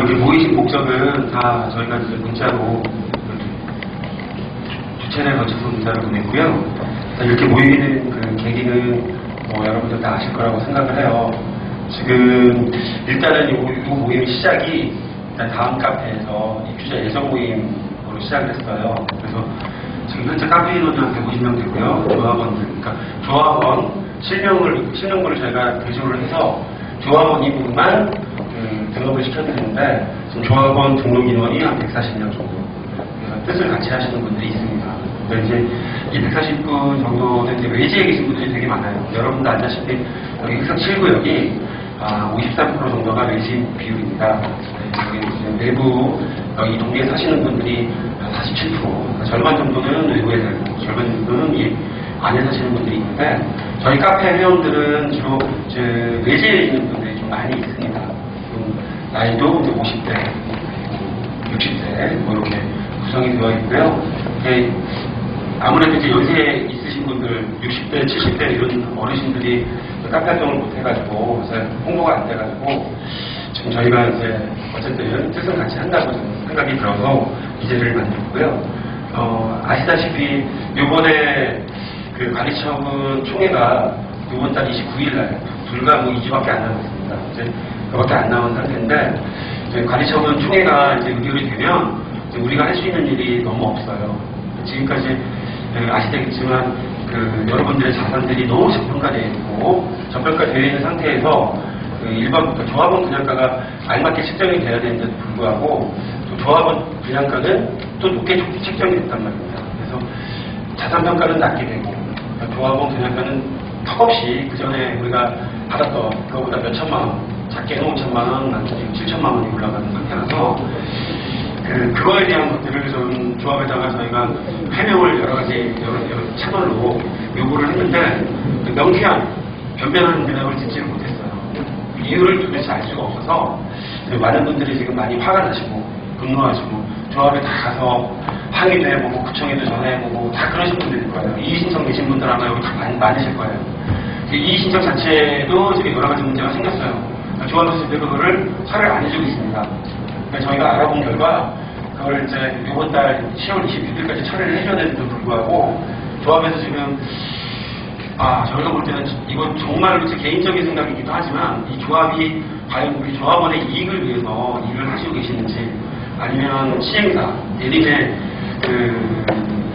이렇게 모이신 목적은 다 저희가 이제 문자로 두 차례에 걸쳐서 문자를 보냈고요. 이렇게 모이는 그 계기는 여러분들 다 아실 거라고 생각을 해요. 지금 일단은 이 모임 시작이 일단 다음 카페에서 입주자 예정 모임으로 시작을 했어요. 그래서 지금 현재 카페 인원이 한 150명 되고요. 조합원들, 그러니까 조합원 실명부를 저희가 대조를 해서 조합원 이분만 등록을 시켜드리는데 지금 조합원 등록 인원이 한 140명 정도. 그래서 뜻을 같이 하시는 분들이 있습니다. 그래서 이제 이 140분 정도는 이제 외지에 계신 분들이 되게 많아요. 여러분도 아시다시피 여기 흑석 7구역이 53% 정도가 외지 비율입니다. 여기 내부 이 동네에 사시는 분들이 47%, 그러니까 절반 정도는 외부에 살고 절반 정도는 이 안에 사시는 분들이 있는데 저희 카페 회원들은 주로 외지에 있는 분들이 좀 많이 있습니다. 나이도 이제 50대, 60대 뭐 이렇게 구성이 되어 있고요. 아무래도 이제 연세 있으신 분들 60대, 70대 이런 어르신들이 카페 활동을 못 해가지고 홍보가 안 돼가지고 지금 저희가 이제 어쨌든 뜻은 같이 한다고 저는 생각이 들어서 이 자리를 만들었고요. 아시다시피 요번에 그 관리처분 총회가 이번 달 29일 날 불과 뭐 2주밖에 안 남았습니다. 이제 그밖에 안 남은 상태인데 관리처분 총회가 이제 의결이 되면 이제 우리가 할 수 있는 일이 너무 없어요. 지금까지 아시다시피지만 여러분들의 자산들이 너무 저평가되어 있고 저평가되어 있는 상태에서 일반부터 조합원 분양가가 알맞게 책정이 돼야 되는데도 불구하고 또 조합원 분양가는 또 높게 책정이 됐단 말입니다. 그래서 자산평가는 낮게 되고 조합원 분양가는 턱없이 그 전에 우리가 받았던 그거보다 몇 천만 원, 작게는 5천만 원, 많게는 7천만 원이 올라가는 상태라서 그거에 대한 것들을 좀 조합에다가 저희가 해명을 여러 가지 여러 채널로 요구를 했는데 명쾌한 변변한 대답을 듣지를 못했어요. 이유를 도대체 알 수가 없어서 많은 분들이 지금 많이 화가 나시고 분노하시고 조합에 다 가서 항의도 해보고 구청에도 전화해보고 다 그러신 분들일 거예요. 이의신청 내신 분들 아마 여기 다 많으실 거예요. 이의신청 자체도 지금 여러 가지 문제가 생겼어요. 조합에서 그거를 처리를 안 해주고 있습니다. 저희가 알아본 결과 그걸 이제 이번 달 10월 26일까지 처리를 해줘야 되는데도 불구하고 조합에서 지금 저희가 볼 때는 이건 정말로 제 개인적인 생각이기도 하지만 이 조합이 과연 우리 조합원의 이익을 위해서 일을 하시고 계시는지 아니면 시행사, 대리의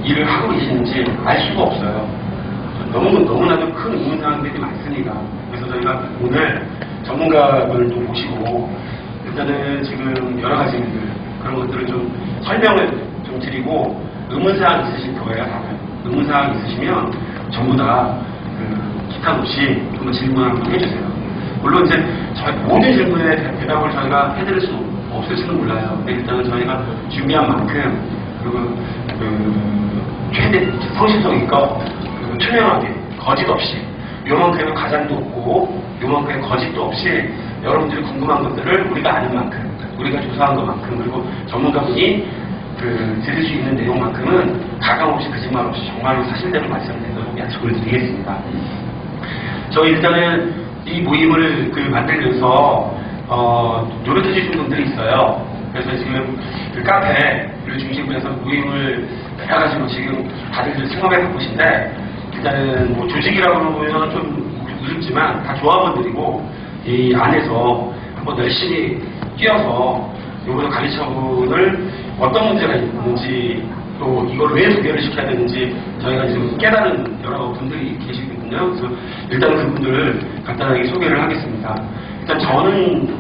일을 하고 계시는지 알 수가 없어요. 너무나도 큰 의문사항들이 많습니다. 그래서 저희가 오늘 전문가들도 모시고 일단은 지금 여러 가지 일들 그런 것들을 좀 설명을 좀 드리고 의문사항 있으실 거예요. 의문사항 있으시면 전부 다 기탄 없이 한번 질문 한번 해주세요. 물론 이제 모든 질문에 대답을 저희가 해드릴 수 없을지는 몰라요. 근데 일단은 저희가 준비한 만큼 그리고 최대 성실성 있고 그리고 투명하게 거짓 없이 요만큼의 가장도 없고 요만큼의 거짓도 없이 여러분들이 궁금한 것들을 우리가 아는 만큼 우리가 조사한 것만큼 그리고 전문가분이 들을 수 있는 내용만큼은 가감없이 거짓말 없이 정말로 사실대로 말씀드리도록 약속을 드리겠습니다. 저희 일단은 이 모임을 만들면서 노력해 주신 분들이 있어요. 그래서 지금 카페를 중심으로 해서 모임을 해가지고 지금 다들 생업해 갖고 계신데 일단은 뭐 조직이라고 보면 좀 우습지만 다 조합원들이고 이 안에서 한번 열심히 뛰어서 요번에 관리처분을 어떤 문제가 있는지 또 이걸 왜 소개를 시켜야 되는지 저희가 지금 깨달은 여러 분들이 계시거든요. 그래서 일단 그분들을 간단하게 소개를 하겠습니다. 일단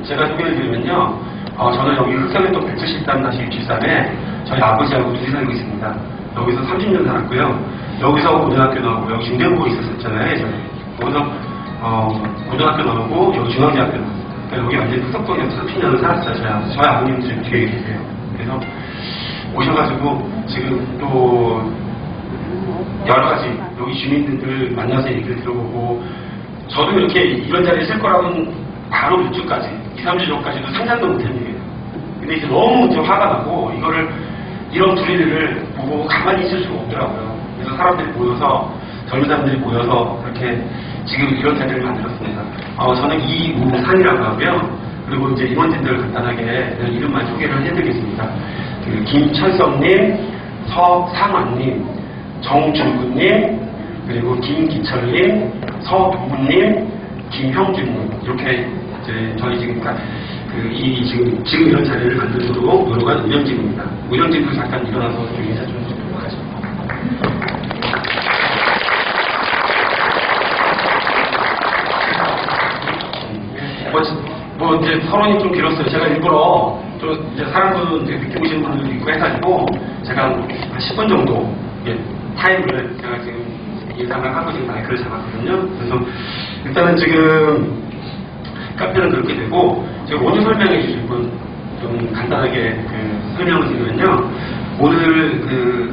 제가 소개를 드리면요. 저는 여기 흑석연동 173-63에 저희 아버지하고 둘이 살고 있습니다. 여기서 30년 살았고요. 여기서 고등학교 나오고 여기 중대고에 있었잖아요. 거기서 고등학교 나오고 여기 중앙대학교 나왔어요. 여기 완전히 흑석동에서 30년을 살았어요. 저희 아버님도 지금 뒤에 계세요. 그래서 오셔가지고 지금 또 여러 가지 여기 주민들 만나서 얘기를 들어보고 저도 이렇게 이런 자리에 쓸 거라고는 바로 몇 주까지 2, 3주 전까지도 상상도 못한 얘기예요. 근데 이제 너무 이제 화가 나고 이런 분위기를 보고 가만히 있을 수가 없더라고요. 그래서 사람들이 모여서 젊은 사람들이 모여서 그렇게 지금 이런 자리를 만들었습니다. 저는 이우산이라고 하고요. 그리고 이제 임원진들 간단하게 이름만 소개를 해드리겠습니다. 그 김철성님, 서상원님, 정준구님, 그리고 김기철님, 서동훈님, 김형준님, 이렇게 이제 저희 지금 지금 이런 자리를 만들도록 노력한 운영진입니다. 운영진도 잠깐 일어나서 좀 인사 좀 드리도록 하겠습니다. 뭐 이제 서론이 좀 길었어요. 제가 일부러 또 이제 사람들은 이제 늦게 오시는 분들도 있고 해가지고 제가 한 10분 정도 타임을 제가 지금 예상을 하고 지금 마이크를 잡았거든요. 그래서 일단은 지금 카페는 그렇게 되고 제가 오늘 설명해 주실 분 좀 간단하게 설명을 드리면요. 오늘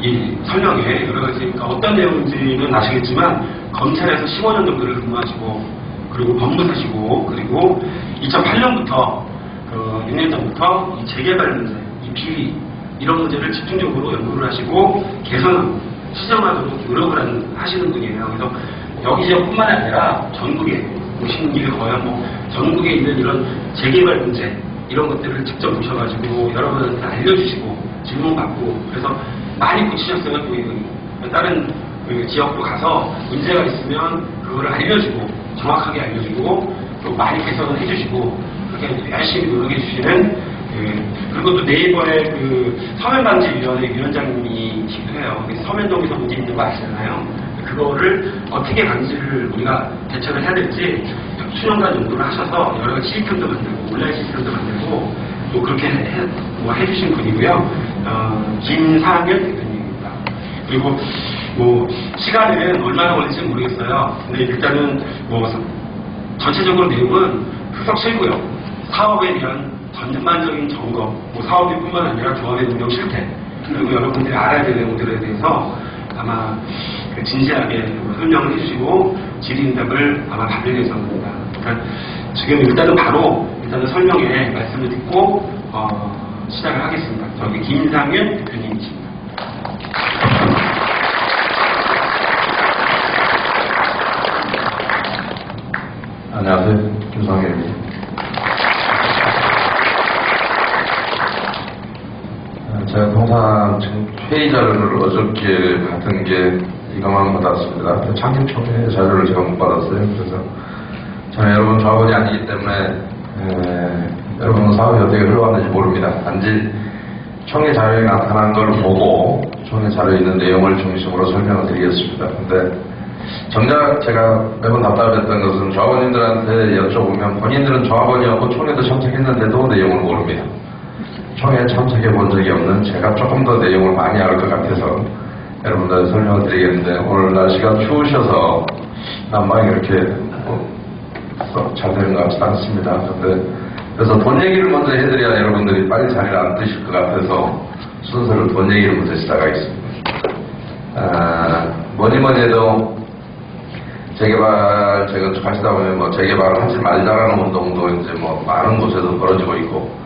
이 설명에 여러 가지 그러니까 어떤 내용인지는 아시겠지만 검찰에서 15년 정도를 근무하시고 그리고 법무사시고 그리고 2008년부터 6년 전부터 이 재개발 문제, 이 비리 이런 문제를 집중적으로 연구를 하시고 개선하고 시정하도록 노력을 하시는 분이에요. 그래서 여기 지역뿐만 아니라 전국에 오시는 길이 거의 전국에 있는 이런 재개발 문제 이런 것들을 직접 오셔가지고 여러분한테 알려주시고 질문받고 그래서 많이 고치셨어요. 또 다른 지역도 가서 문제가 있으면 그거를 알려주고 정확하게 알려주고 또 많이 개선을 해주시고 그렇게 열심히 노력해 주시는 그리고 또 네이버의 서면방지위원회 위원장님이시기도 해요. 서면동에서 문제 있는 거 아시잖아요. 그거를 어떻게 방지를 우리가 대처를 해야 될지 수년간 연구를 하셔서 여러 가지 시스템도 만들고 온라인 시스템도 만들고 또 그렇게 해주신 분이고요. 김상현 대표님입니다. 그리고 시간은 얼마나 걸릴지 모르겠어요. 근데 일단은 전체적으로 내용은 후속 실고요. 사업에 대한 전반적인 점검, 사업뿐만 아니라 조합의 운영 실태, 그리고 여러분들이 알아야 될 내용들에 대해서 아마 진지하게 설명을 해주시고 질의응답을 아마 받을 예정입니다. 그러니까 지금 일단은 설명에 말씀을 듣고 시작을 하겠습니다. 저기 김상윤 대표님이십니다. 안녕하세요. 김상윤입니다. 제가 통상 회의 자료를 어저께 받은 게 이것만 받았습니다. 창립총회 자료를 제가 못 받았어요. 그래서 저는 여러분 조합원이 아니기 때문에 여러분 사업이 어떻게 흘러갔는지 모릅니다. 단지 총회 자료에 나타난 걸 보고 총회 자료에 있는 내용을 중심으로 설명을 드리겠습니다. 근데 정작 제가 매번 답답했던 것은 조합원님들한테 여쭤보면 본인들은 조합원이었고 총회도 참석했는데도 내용을 모릅니다. 총회에 참석해 본 적이 없는 제가 조금 더 내용을 많이 알 것 같아서 여러분들 설명을 드리겠는데 오늘 날씨가 추우셔서 난방이 이렇게 잘 되는 것 같지 않습니다. 그래서 돈 얘기를 먼저 해드려야 여러분들이 빨리 자리를 안 뜨실 것 같아서 순서를 돈 얘기를 먼저 시작하겠습니다. 뭐니 해도 재개발, 제가 하시다 보면 재개발을 하지 말자라는 운동도 이제 많은 곳에서 벌어지고 있고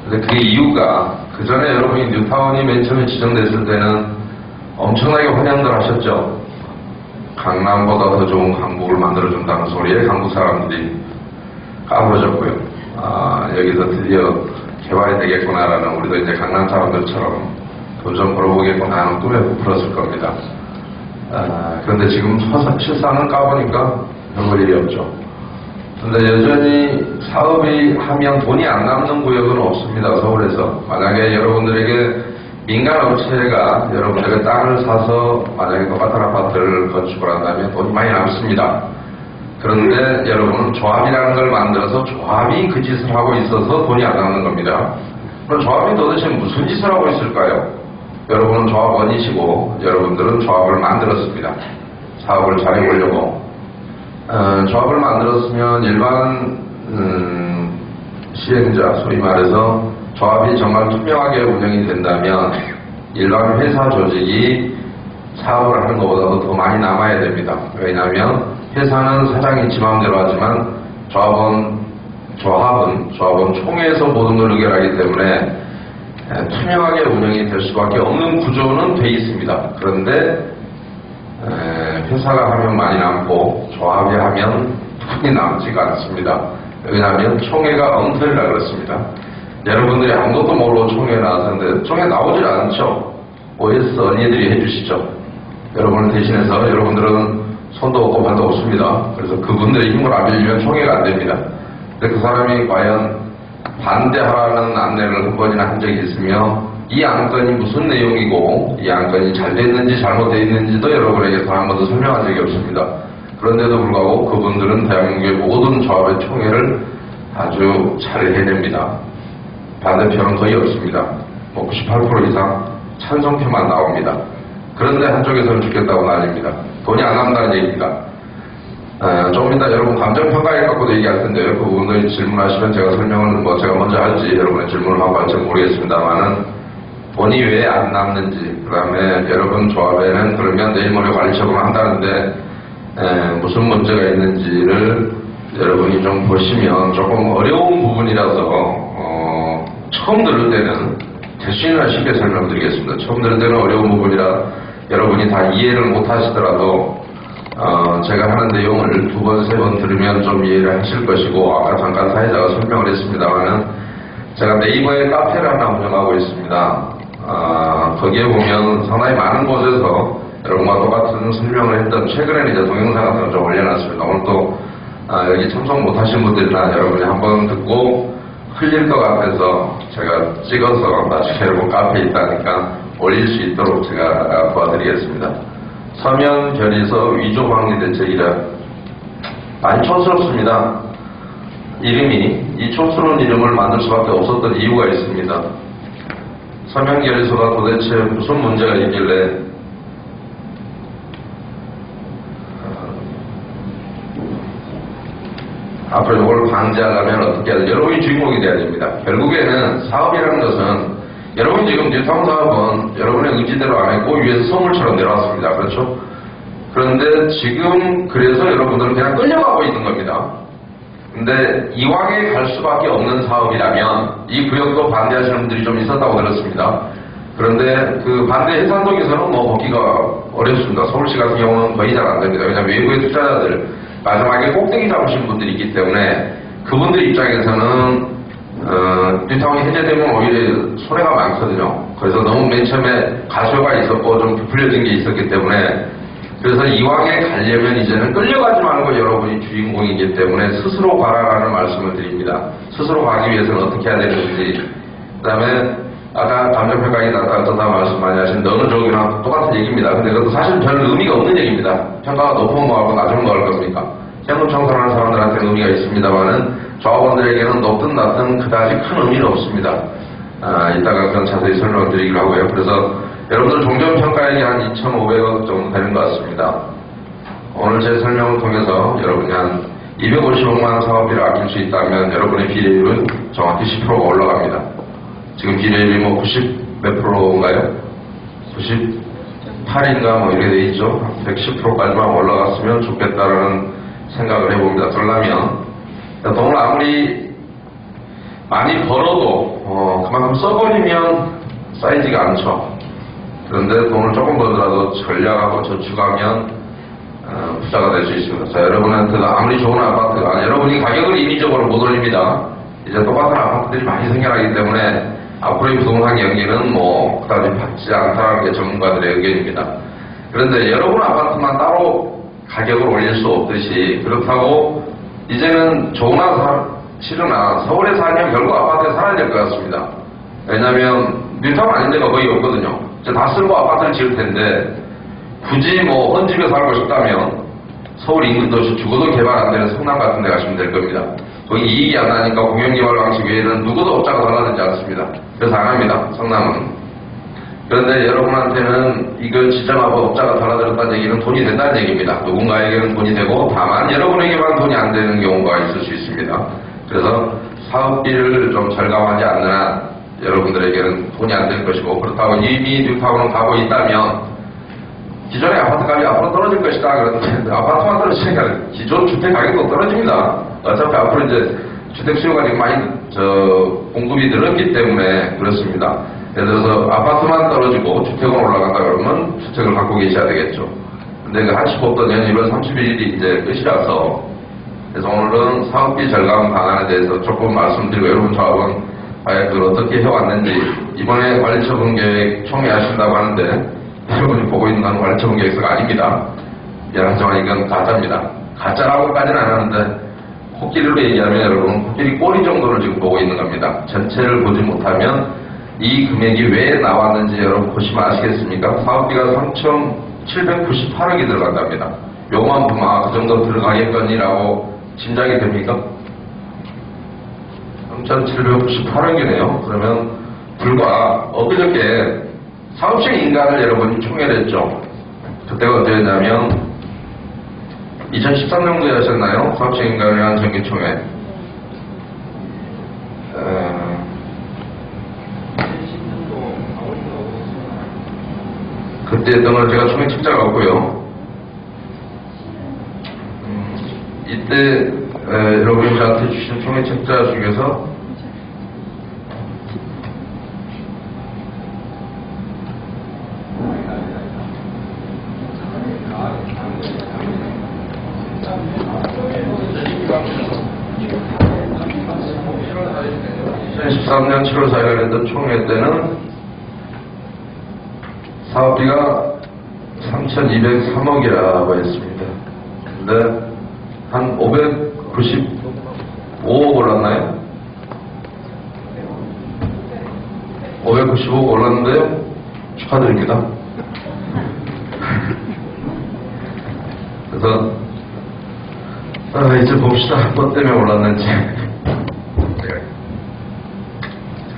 근데 그 이유가 그 전에 여러분이 뉴타운이 맨 처음에 지정됐을 때는 엄청나게 환영들 하셨죠. 강남보다 더 좋은 강북을 만들어준다는 소리에 강북 사람들이 까부러졌고요. 여기서 드디어 개발이 되겠구나라는 우리도 이제 강남 사람들처럼 돈 좀 벌어보겠구나 하는 꿈에 부풀었을 겁니다. 그런데 지금 실상은 까보니까 별볼 일이 없죠. 근데 여전히 사업이 하면 돈이 안 남는 구역은 없습니다. 서울에서. 만약에 여러분들에게 민간 업체가 여러분들에게 땅을 사서 만약에 똑같은 아파트를 건축을 한다면 돈이 많이 남습니다. 그런데 여러분은 조합이라는 걸 만들어서 조합이 그 짓을 하고 있어서 돈이 안 남는 겁니다. 그럼 조합이 도대체 무슨 짓을 하고 있을까요? 여러분은 조합원이시고 여러분들은 조합을 만들었습니다. 사업을 잘해보려고. 조합을 만들었으면 일반 시행자, 소위 말해서 조합이 정말 투명하게 운영이 된다면 일반 회사 조직이 사업을 하는 것보다도 더 많이 남아야 됩니다. 왜냐하면 회사는 사장이 지 마음대로 하지만 조합원 총회에서 모든 걸 의결하기 때문에 투명하게 운영이 될 수밖에 없는 구조는 돼 있습니다. 그런데 회사가 하면 많이 남고 조합이 하면 분이 남지가 않습니다. 왜냐하면 총회가 엉터리라 그렇습니다. 여러분들이 아무것도 모르고 총회에 나왔는데 총회 나오질 않죠. OS 언니들이 해주시죠. 여러분을 대신해서 여러분들은 손도 없고 발도 없습니다. 그래서 그분들의 힘을 안 빌리면 총회가 안 됩니다. 근데 그 사람이 과연 반대하라는 안내를 한 번이나 한 적이 있으며 이 안건이 무슨 내용이고 이 안건이 잘 됐는지 잘못되어 있는지도 여러분에게 단 한 번도 설명한 적이 없습니다. 그런데도 불구하고 그분들은 대한민국의 모든 조합의 총회를 아주 잘 해냅니다. 반대표는 거의 없습니다. 98% 이상 찬성표만 나옵니다. 그런데 한쪽에서는 죽겠다고 난립니다. 돈이 안 남는다는 얘기입니다. 조금 이따 여러분 감정평가에 갖고도 얘기할 텐데요. 그 부분을 질문하시면 제가 설명을 제가 먼저 할지 여러분의 질문을 하고 할지 모르겠습니다만은 돈이 왜 안 남는지, 그 다음에 여러분 조합에는 그러면 내일 모레 관리처분 한다는데 무슨 문제가 있는지를 여러분이 좀 보시면 조금 어려운 부분이라서 처음 들을 때는 대신이나 쉽게 설명드리겠습니다. 처음 들을 때는 어려운 부분이라 여러분이 다 이해를 못 하시더라도 제가 하는 내용을 두 번, 세 번 들으면 좀 이해를 하실 것이고, 아까 잠깐 사회자가 설명을 했습니다만은 제가 네이버에 카페를 하나 운영하고 있습니다. 거기에 보면 상당히 많은 곳에서 여러분과 똑같은 설명을 했던, 최근에는 이제 동영상 같은 걸 좀 올려놨습니다. 오늘 또 여기 참석 못하신 분들이나 여러분이 한번 듣고 흘릴 것 같아서 제가 찍어서 나중에 여러분 카페에 있다니까 올릴 수 있도록 제가 도와드리겠습니다. 서면 결의서 위조 방리 대책이라 많이 촌스럽습니다. 이름이 이 촌스러운 이름을 만들 수밖에 없었던 이유가 있습니다. 서면 결의서가 도대체 무슨 문제가 있길래 앞으로 이걸 방지하려면 어떻게 해야 되죠? 여러분이 주인공이 돼야 됩니다. 결국에는 사업이라는 것은 여러분 지금 뉴타운 사업은 여러분의 의지대로 안 했고 위에서 선물처럼 내려왔습니다. 그렇죠? 그런데 지금 그래서 여러분들은 그냥 끌려가고 있는 겁니다. 근데 이왕에 갈 수밖에 없는 사업이라면 이 구역도 반대하시는 분들이 좀 있었다고 들었습니다. 그런데 그 반대 해산동에서는 뭐 먹기가 어렵습니다. 서울시 같은 경우는 거의 잘 안 됩니다. 왜냐하면 외부의 투자자들 마지막에 꼭대기 잡으신 분들이 있기 때문에 그분들 입장에서는 뉴타운이 해제되면 오히려 손해가 많거든요. 그래서 너무 맨 처음에 가쇼가 있었고 좀 부풀려진 게 있었기 때문에 그래서 이왕에 가려면 이제는 끌려가지 말고 여러분이 주인공이기 때문에 스스로 가라라는 말씀을 드립니다. 스스로 가기 위해서는 어떻게 해야 되는지, 그 다음에 아까 감정평가에 나타났다 말씀 많이 하신 너는 저기랑 똑같은 얘기입니다. 근데 그것도 사실 별 의미가 없는 얘기입니다. 평가가 높으면 뭐하고 낮으면 뭐할 겁니까? 현금 청산하는 사람들한테는 의미가 있습니다만은 조합원들에게는 높든 낮든 그다지 큰 의미는 없습니다. 이따가 그건 자세히 설명을 드리기로 하고요. 그래서 여러분들 종전평가액이 한 2,500억 정도 되는 것 같습니다. 오늘 제 설명을 통해서 여러분이 한 250억만 사업비를 아낄 수 있다면 여러분의 비례율은 정확히 10%가 올라갑니다. 지금 비례율이 뭐 90 몇 프로인가요? 98인가 뭐 이렇게 돼 있죠. 110%까지만 올라갔으면 좋겠다라는 생각을 해봅니다. 그러려면 돈을 아무리 많이 벌어도 그만큼 써버리면 쌓이지가 않죠. 그런데 돈을 조금 벌더라도 전략하고 저축하면 부자가 될 수 있습니다. 자, 여러분한테도 아무리 좋은 아파트가 여러분이 가격을 인위적으로 못 올립니다. 이제 똑같은 아파트들이 많이 생겨나기 때문에 앞으로의 부동산 경기는 뭐 그다지 밝지 않다는 게 전문가들의 의견입니다. 그런데 여러분 아파트만 따로 가격을 올릴 수 없듯이, 그렇다고 이제는 좋으나 싫으나 서울에 살면 결국 아파트에 살아야 될 것 같습니다. 왜냐하면 뉴타운 아닌 데가 거의 없거든요. 이제 다 쓸고 아파트를 지을 텐데 굳이 뭐 헌집에 살고 싶다면 서울 인근 도시 죽어도 개발 안 되는 성남 같은 데 가시면 될 겁니다. 거기 이익이 안 나니까 공영개발 방식 외에는 누구도 업자가 달라들지 않습니다. 그래서 안 합니다. 성남은. 그런데 여러분한테는 이걸 지정하고 업자가 달라들었다는 얘기는 돈이 된다는 얘기입니다. 누군가에게는 돈이 되고 다만 여러분에게만 돈이 안 되는 경우가 있을 수 있습니다. 그래서 사업비를 좀 절감하지 않는 한 여러분들에게는 돈이 안 될 것이고, 그렇다고 이미 뉴타운을 가고 있다면 기존의 아파트값이 앞으로 떨어질 것이다. 그런데 아파트만 떨어지니까 기존 주택 가격도 떨어집니다. 어차피 앞으로 이제 주택 수요가 지금 많이 공급이 늘었기 때문에 그렇습니다. 예를 들어서 아파트만 떨어지고 주택은 올라간다 그러면 주택을 갖고 계셔야 되겠죠. 근데 그 하시고 없던 년 1월 31일이 이제 끝이라서 그래서 오늘은 사업비 절감 방안에 대해서 조금 말씀드리고 여러분 조합은 과연 그걸 어떻게 해왔는지 이번에 관리처분 계획 총회하신다고 하는데 여러분이 보고 있는 건 관리처분 계획서가 아닙니다. 미안하지만 이건 가짜입니다. 가짜라고까지는 안 하는데 코끼리로 얘기하면 여러분 코끼리 꼬리 정도를 지금 보고 있는 겁니다. 전체를 보지 못하면 이 금액이 왜 나왔는지 여러분 보시면 아시겠습니까? 사업비가 3,798억이 들어간답니다. 요만 보면 그 정도 들어가겠거니라고 짐작이 됩니까? 3,798억이네요. 그러면 불과 엊그저께 사업식 인가를 여러분이 총회를 했죠. 그때가 언제였냐면 2013년도에 하셨나요? 사업식 인가를 위한 정기총회. 그때 했던 걸 제가 총회 책자가 없고요. 이때 여러분이 저한테 주신 총회 책자 중에서 (2013년 7월 4일에) 했던 총회 때는 사업비가 3,203억이라고 했습니다. 근데 한 595억 올랐나요? 595억 올랐는데요. 축하드립니다. 그래서 이제 봅시다. 뭐 때문에 올랐는지.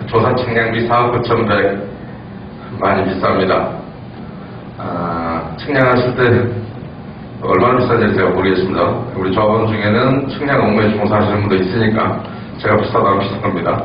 조사 측량비 4억 9,100 많이 비쌉니다. 측량하실 때 얼마나 비싼지 제가 모르겠습니다. 우리 조합원 중에는 측량 업무에 종사하시는 분도 있으니까 제가 비싸다고 비싼 겁니다.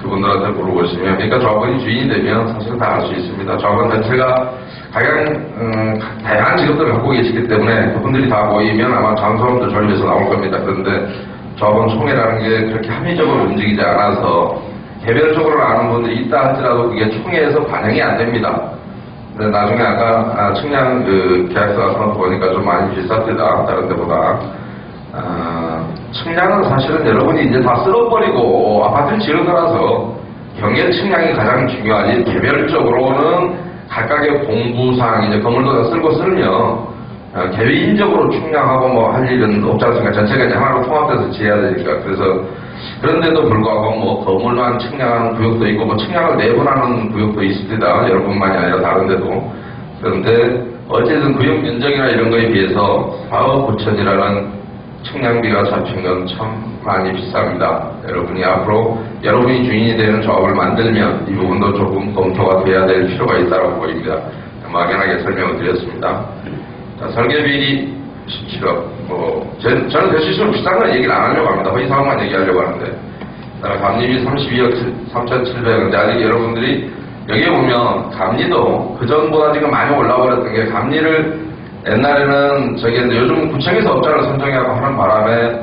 그분들한테 물어보시면, 그러니까 조합원이 주인이 되면 사실은 다 알 수 있습니다. 조합원 전체가 다양한 직업들을 갖고 계시기 때문에 그분들이 다 모이면 아마 장소원도 조립해서 나올 겁니다. 그런데 조합원 총회라는 게 그렇게 합리적으로 움직이지 않아서 개별적으로 아는 분들이 있다 할지라도 그게 총회에서 반영이 안 됩니다. 근데 나중에 아까 측량 계약서 같은 거 보니까 좀 많이 비쌉니다. 다른 데보다. 측량은 사실은 여러분이 이제 다 쓸어버리고 아파트를 지은 거라서 경계 측량이 가장 중요하지, 개별적으로는 각각의 공부상 이제 건물도 다 쓸고 쓸면 개인적으로 측량하고 뭐 할 일은 없지 않습니까? 전체가 이제 하나로 통합돼서 지어야 되니까. 그래서 그런데도 불구하고 뭐 건물만 측량하는 구역도 있고 뭐 측량을 내분하는 구역도 있습니다. 여러분만이 아니라 다른 데도. 그런데 어쨌든 구역 면적이나 이런 거에 비해서 4억 9천이라는 측량비가 잡힌 건 참 많이 비쌉니다. 여러분이 앞으로 여러분이 주인이 되는 조합을 만들면 이 부분도 조금 검토가 돼야 될 필요가 있다고 보입니다. 막연하게 설명을 드렸습니다. 자, 설계비 17억. 저는 대실수로 비싼 건 얘기를 안 하려고 합니다. 허위 사항만 얘기하려고 하는데. 감리비 32억 3,700원. 아직 여러분들이 여기에 보면 감리도 그전보다 지금 많이 올라버렸던 게, 감리를 옛날에는 요즘 구청에서 업자를 선정하고 하는 바람에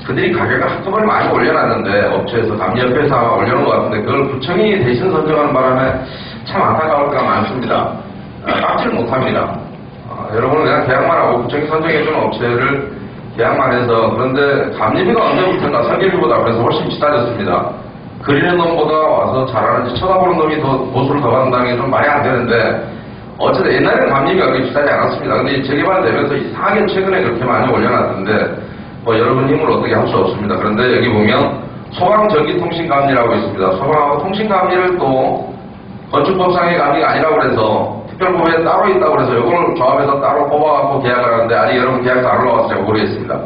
그들이 가격을 한꺼번에 많이 올려놨는데, 업체에서 감리협회에서 올려놓은 것 같은데, 그걸 구청이 대신 선정하는 바람에 참 안타까울 때가 많습니다. 깎지를 못합니다. 여러분은 그냥 계약만 하고 구청이 선정해주는 업체를 계약만 해서, 그런데 감리비가 언제부터인가 설계비보다 그래서 훨씬 비싸졌습니다. 그리는 놈보다 와서 잘하는지 쳐다보는 놈이 더 보수를 더 받는다는 게 좀 말이 안 되는데, 어쨌든 옛날에는 감리비가 그렇게 비싸지 않았습니다. 근데 재개발되면서 이상하게 최근에 그렇게 많이 올려놨던데, 뭐 여러분 힘을 어떻게 할 수 없습니다. 그런데 여기 보면 소방전기통신감리라고 있습니다. 소방하고 통신감리를 또 건축법상의 감리가 아니라고 그래서 특별법에 따로 있다고 그래서 이걸 조합해서 따로 뽑아갖고 계약을 하는데, 아직 여러분 계약서 안 올라와서 제가 모르겠습니다.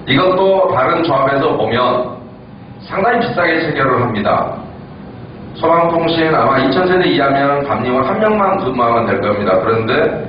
이것도 다른 조합에서 보면 상당히 비싸게 체결을 합니다. 소방통신 아마 2000세대 이하면 감리원 한 명만 근무하면 될 겁니다. 그런데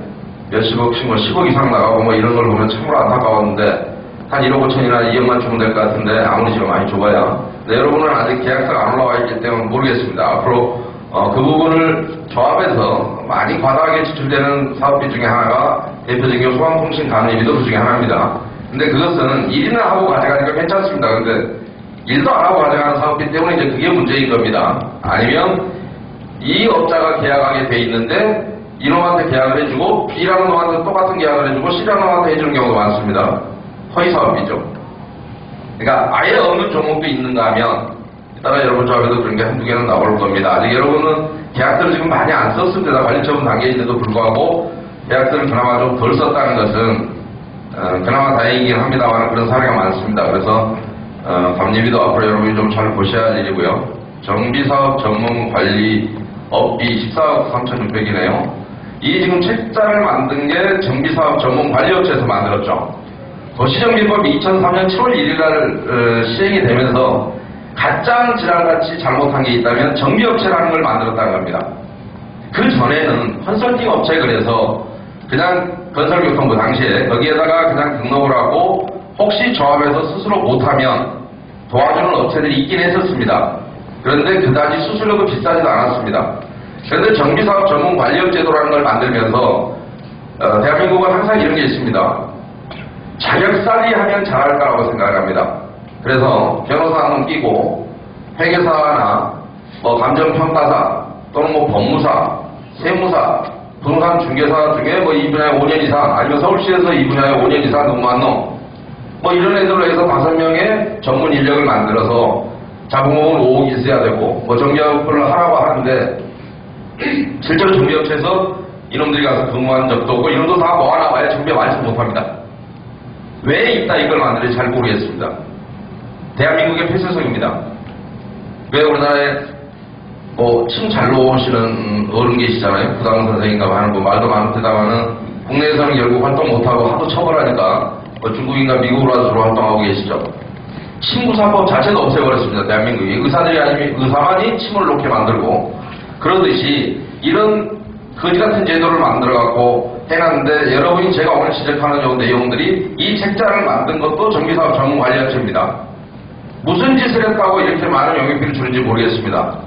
몇십억씩, 뭐 10억 이상 나가고 뭐 이런 걸 보면 참으로 안타까웠는데, 한 1억 5천이나 2억만 주면 될 것 같은데, 아무리 지금 많이 줘봐야. 근데 여러분은 아직 계약서가 안 올라와 있기 때문에 모르겠습니다. 앞으로 그 부분을 조합에서 많이 과다하게 지출되는 사업비 중에 하나가 대표적인 소방통신 감리비도 그 중에 하나입니다. 근데 그것은 일이나 하고 가져가니까 괜찮습니다. 근데 일도 안 하고 가져가는 사업비 때문에 이제 그게 문제인 겁니다. 아니면 이 업자가 계약하게 돼 있는데 이놈한테 계약을 해주고 B라는 놈한테 똑같은 계약을 해주고 C라는 놈한테 해주는 경우도 많습니다. 허위 사업이죠. 그러니까 아예 없는 종목도 있는가 하면 이따가 여러분 조합에도 그런 게 한두 개는 나올 겁니다. 아직 여러분은 계약서를 지금 많이 안 썼습니다. 관리처분 단계에 있는데도 불구하고 계약서를 그나마 좀 덜 썼다는 것은 그나마 다행이긴 합니다만 그런 사례가 많습니다. 그래서 감리비도 앞으로 여러분이 좀 잘 보셔야 할 일이고요. 정비사업 전문관리 업비 14억 3,600이네요. 이 지금 책자를 만든 게 정비사업 전문관리업체에서 만들었죠. 도시정비법이 2003년 7월 1일날 시행이 되면서 가짜 지랄같이 잘못한 게 있다면 정비업체라는 걸 만들었다는 겁니다. 그 전에는 컨설팅 업체 그래서 그냥 건설교통부 당시에 거기에다가 그냥 등록을 하고 혹시 조합에서 스스로 못하면 도와주는 업체들이 있긴 했었습니다. 그런데 그다지 수수료도 비싸지도 않았습니다. 그런데 정비사업 전문관리업제도라는 걸 만들면서 대한민국은 항상 이런 게 있습니다. 자격살이 하면 잘할 거라고 생각을 합니다. 그래서 변호사 한 놈 끼고 회계사나 감정평가사 또는 법무사, 세무사, 부동산 중개사 중에 이 분야에 5년 이상 아니면 서울시에서 이 분야에 5년 이상 근무한 놈 이런 애들로 해서 5명의 전문 인력을 만들어서 자본금은 5억 있어야 되고 정비업을 하라고 하는데 실제로 정비업체에서 이놈들이 가서 근무한 적도 없고 이놈도 다 모아놔봐야 정비업 완성 못합니다. 왜 있다 이걸 만들지 잘 모르겠습니다. 대한민국의 폐쇄성입니다. 왜 우리나라에 침 잘 놓으시는 어른 계시잖아요. 부당 선생인가 하는 말도 많습니다만은 국내에서는 결국 활동 못하고 하도 처벌하니까 중국인가 미국으로 와서 주로 활동하고 계시죠. 침구사법 자체도 없애버렸습니다. 대한민국이 의사들이 아니면 의사만이 침을 놓게 만들고 그러듯이 이런 거지 같은 제도를 만들어갖고 해놨는데 여러분이 제가 오늘 지적하는 요 내용들이 이 책자를 만든 것도 정비사업 전문관리업체입니다. 무슨 짓을 했다고 이렇게 많은 용역비를 주는지 모르겠습니다.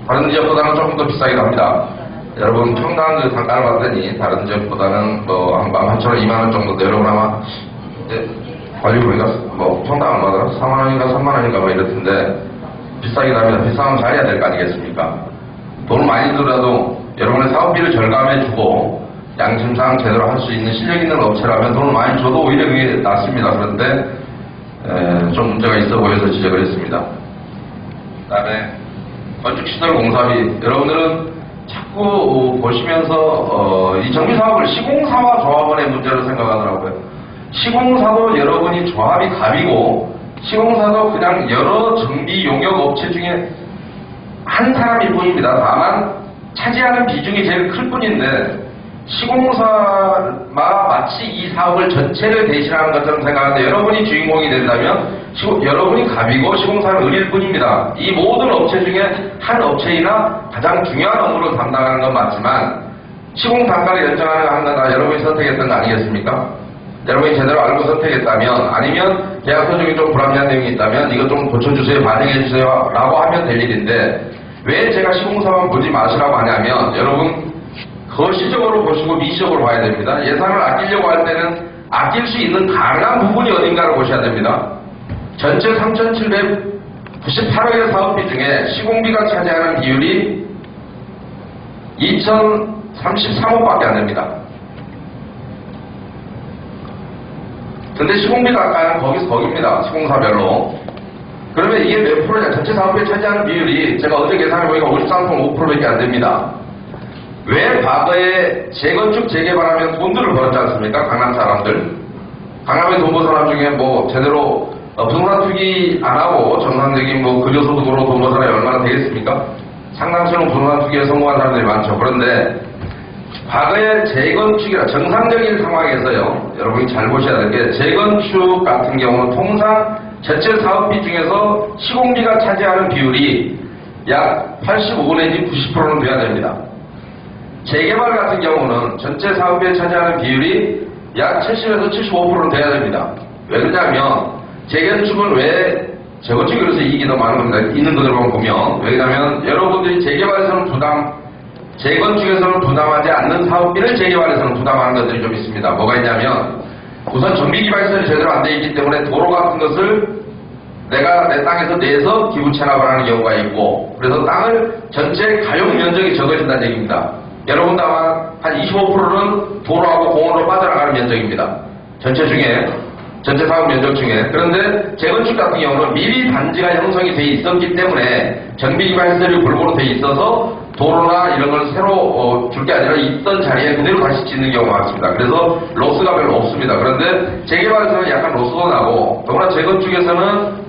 다른 지역보다는 조금 더 비싸기도 합니다. 여러분 평당 그 단가를 봤더니 다른 지역보다는 한 18,000원, 2만원 정도 여러분 아마 관리 보니까 평당 얼마더라? 4만원인가 3만원인가 이렇던데 비싸긴 합니다. 비싸면 잘해야 될 거 아니겠습니까? 돈을 많이 들어도 여러분의 사업비를 절감해주고 양심상 제대로 할 수 있는 실력 있는 업체라면 돈을 많이 줘도 오히려 그게 낫습니다. 그런데 좀 문제가 있어 보여서 지적을 했습니다. 그 다음에 건축시설공사비 여러분들은 자꾸 보시면서 이 정비사업을 시공사와 조합원의 문제로 생각하더라고요. 시공사도 여러분이 조합이 갑이고 시공사도 그냥 여러 정비 용역 업체 중에 한 사람일 뿐입니다. 다만 차지하는 비중이 제일 클 뿐인데 시공사가 마치 이 사업을 전체를 대신하는 것처럼 생각하는데 여러분이 주인공이 된다면 여러분이 갑이고 시공사는 을일 뿐입니다. 이 모든 업체 중에 한 업체이나 가장 중요한 업무를 담당하는 건 맞지만 시공 단가를 결정하는 건 다 여러분이 선택했던 거 아니겠습니까? 여러분이 제대로 알고 선택했다면 아니면 계약서 중에 좀 불합리한 내용이 있다면 이거 좀 고쳐주세요, 반영해주세요 라고 하면 될 일인데 왜 제가 시공사만 보지 마시라고 하냐면 여러분 거시적으로 보시고 미시적으로 봐야 됩니다. 예산을 아끼려고 할 때는 아낄 수 있는 가능한 부분이 어딘가를 보셔야 됩니다. 전체 3,798억의 사업비 중에 시공비가 차지하는 비율이 2,033억밖에 안 됩니다. 근데 시공비가 아까는 거기서 거기입니다. 시공사별로. 그러면 이게 몇 프로냐? 전체 사업비에 차지하는 비율이 제가 어제 계산해보니까 53.5%밖에 안 됩니다. 왜 과거에 재건축 재개발하면 돈들을 벌었지 않습니까? 강남 사람들. 강남에 돈 번 사람 중에 제대로 부동산 투기 안 하고 정상적인 근로소득으로 돈 번 사람이 얼마나 되겠습니까? 상당수는 부동산 투기에 성공한 사람들이 많죠. 그런데 과거에 재건축이라 정상적인 상황에서요. 여러분이 잘 보셔야 될 게 재건축 같은 경우는 통상 전체 사업비 중에서 시공비가 차지하는 비율이 약 85 내지 90%는 돼야 됩니다. 재개발 같은 경우는 전체 사업비에 차지하는 비율이 약 70에서 75%는 돼야 됩니다. 왜 그러냐면 재건축은 왜 재건축이 그래서 이익이 더 많은 겁니다. 있는 것들만 보면 왜냐하면 여러분들이 재개발에서는 재건축에서는 부담하지 않는 사업비를 재개발에서는 부담하는 것들이 좀 있습니다. 뭐가 있냐면 우선 정비기반시설이 제대로 안 돼 있기 때문에 도로 같은 것을 내가 내 땅에서 내서 기부 체납을 하는 경우가 있고 그래서 땅을 전체 가용 면적이 적어진다는 얘기입니다. 여러분도 아마 한 25%는 도로하고 공원으로 빠져나가는 면적입니다. 전체 사업 면적 중에. 그런데 재건축 같은 경우는 미리 단지가 형성이 돼 있었기 때문에 정비기반시설이 골고루 돼 있어서 도로나 이런 걸 새로 줄 게 아니라 있던 자리에 그대로 다시 짓는 경우가 많습니다. 그래서 로스가 별로 없습니다. 그런데 재개발에서는 약간 로스가 나고, 더구나 재건축에서는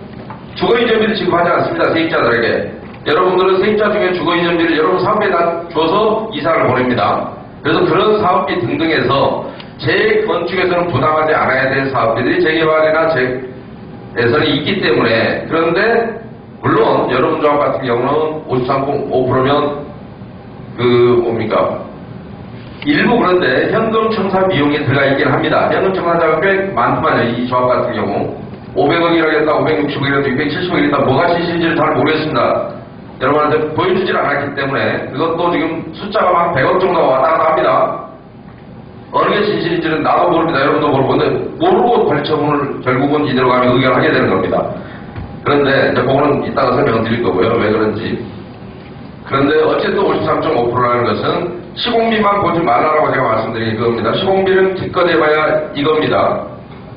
주거이전비를 지급하지 않습니다. 세입자들에게. 여러분들은 세입자 중에 주거이전비를 여러분 사업에 다 줘서 이사를 보냅니다. 그래서 그런 사업비 등등에서 재건축에서는 부담하지 않아야 될 사업들이 재개발이나 재에서는 있기 때문에. 그런데 물론 여러분 조합 같은 경우는 53.5%면 일부. 그런데 현금 청사 비용이 들어가 있긴 합니다. 현금 청사자가 꽤 많더만요. 이 조합 같은 경우 500억이라겠다, 560억이라도 670억이라도 뭐가 진실인지를 잘 모르겠습니다. 여러분한테 보여주질 않았기 때문에. 그것도 지금 숫자가 막 100억 정도가 왔다 갔다 합니다. 어느 게 진실인지는 나도 모릅니다. 여러분도 모르고. 근데 모르고 관리처분을 결국은 이대로 가면 의결하게 되는 겁니다. 그런데 이제 그거는 이따가 설명을 드릴 거고요. 왜 그런지. 그런데 어쨌든 53.5%라는 것은 시공비만 보지 말라라고 제가 말씀드린 그겁니다. 시공비는 기껏해봐야 이겁니다.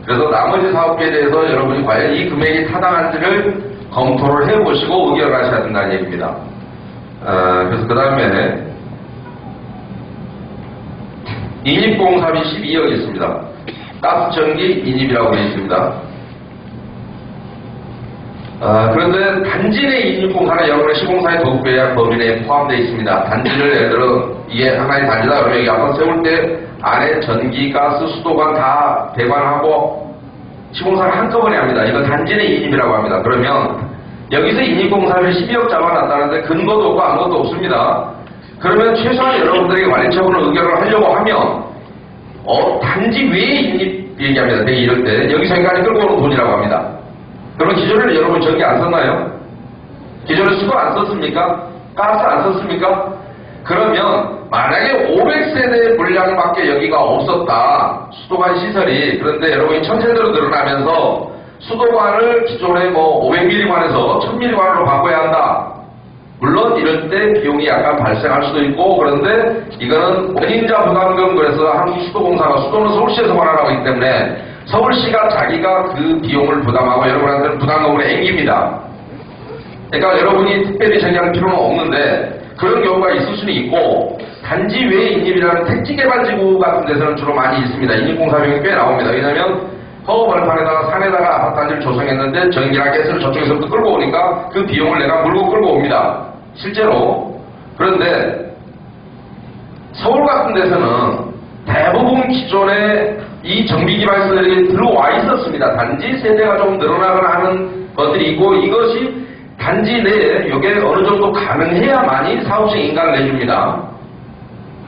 그래서 나머지 사업비에 대해서 여러분이 과연 이 금액이 타당한지를 검토를 해보시고 의결을 하셔야 된다는 얘기입니다. 그래서 그 다음에 인입공사비 12억이 있습니다. 가스전기 인입이라고 되어 있습니다. 그런데 단지 내 인입공사는 여러분의 시공사의 도급계약 범위 내에 포함되어 있습니다. 단지를 예를 들어 이게 하나의 단지다 그러면 여기 한번 세울 때 안에 전기, 가스, 수도관 다 배관하고 시공사를 한꺼번에 합니다. 이건 단지 내 인입이라고 합니다. 그러면 여기서 인입공사를 12억 잡아놨다는데 근거도 없고 아무것도 없습니다. 그러면 최소한 여러분들에게 관리처분을 의결을 하려고 하면 단지 외에 인입 얘기합니다. 되게 이럴 때 여기서 인간이 끌고 오는 돈이라고 합니다. 그러면 기존에는 여러분 전기 안 썼나요? 기존에 수도 안 썼습니까? 가스 안 썼습니까? 그러면 만약에 500세대 물량밖에 여기가 없었다. 수도관 시설이. 그런데 여러분이 천세대로 늘어나면서 수도관을 기존에 500mm관에서 1000mm관으로 바꿔야 한다. 물론 이럴 때 비용이 약간 발생할 수도 있고, 그런데 이거는 원인자 부담금. 그래서 한국수도공사가 수도는 서울시에서 관할하고 있기 때문에 서울시가 자기가 그 비용을 부담하고 여러분한테는 부담금을 앵깁니다. 그러니까 여러분이 특별히 정리할 필요는 없는데 그런 경우가 있을 수는 있고, 단지 외에 인입이라는 택지개발지구 같은 데서는 주로 많이 있습니다. 인입공사비용이 꽤 나옵니다. 왜냐하면 허허벌판에다가 산에다가 아파트 단지를 조성했는데 전기랑 가스를 저쪽에서부터 끌고 오니까 그 비용을 내가 물고 끌고 옵니다. 실제로. 그런데 서울 같은 데서는 대부분 기존에 이 정비기반시설이 들어와 있었습니다. 단지 세대가 좀 늘어나거나 하는 것들이 있고, 이것이 단지 내에 이게 어느 정도 가능해야만이 사업적 인가를 내줍니다.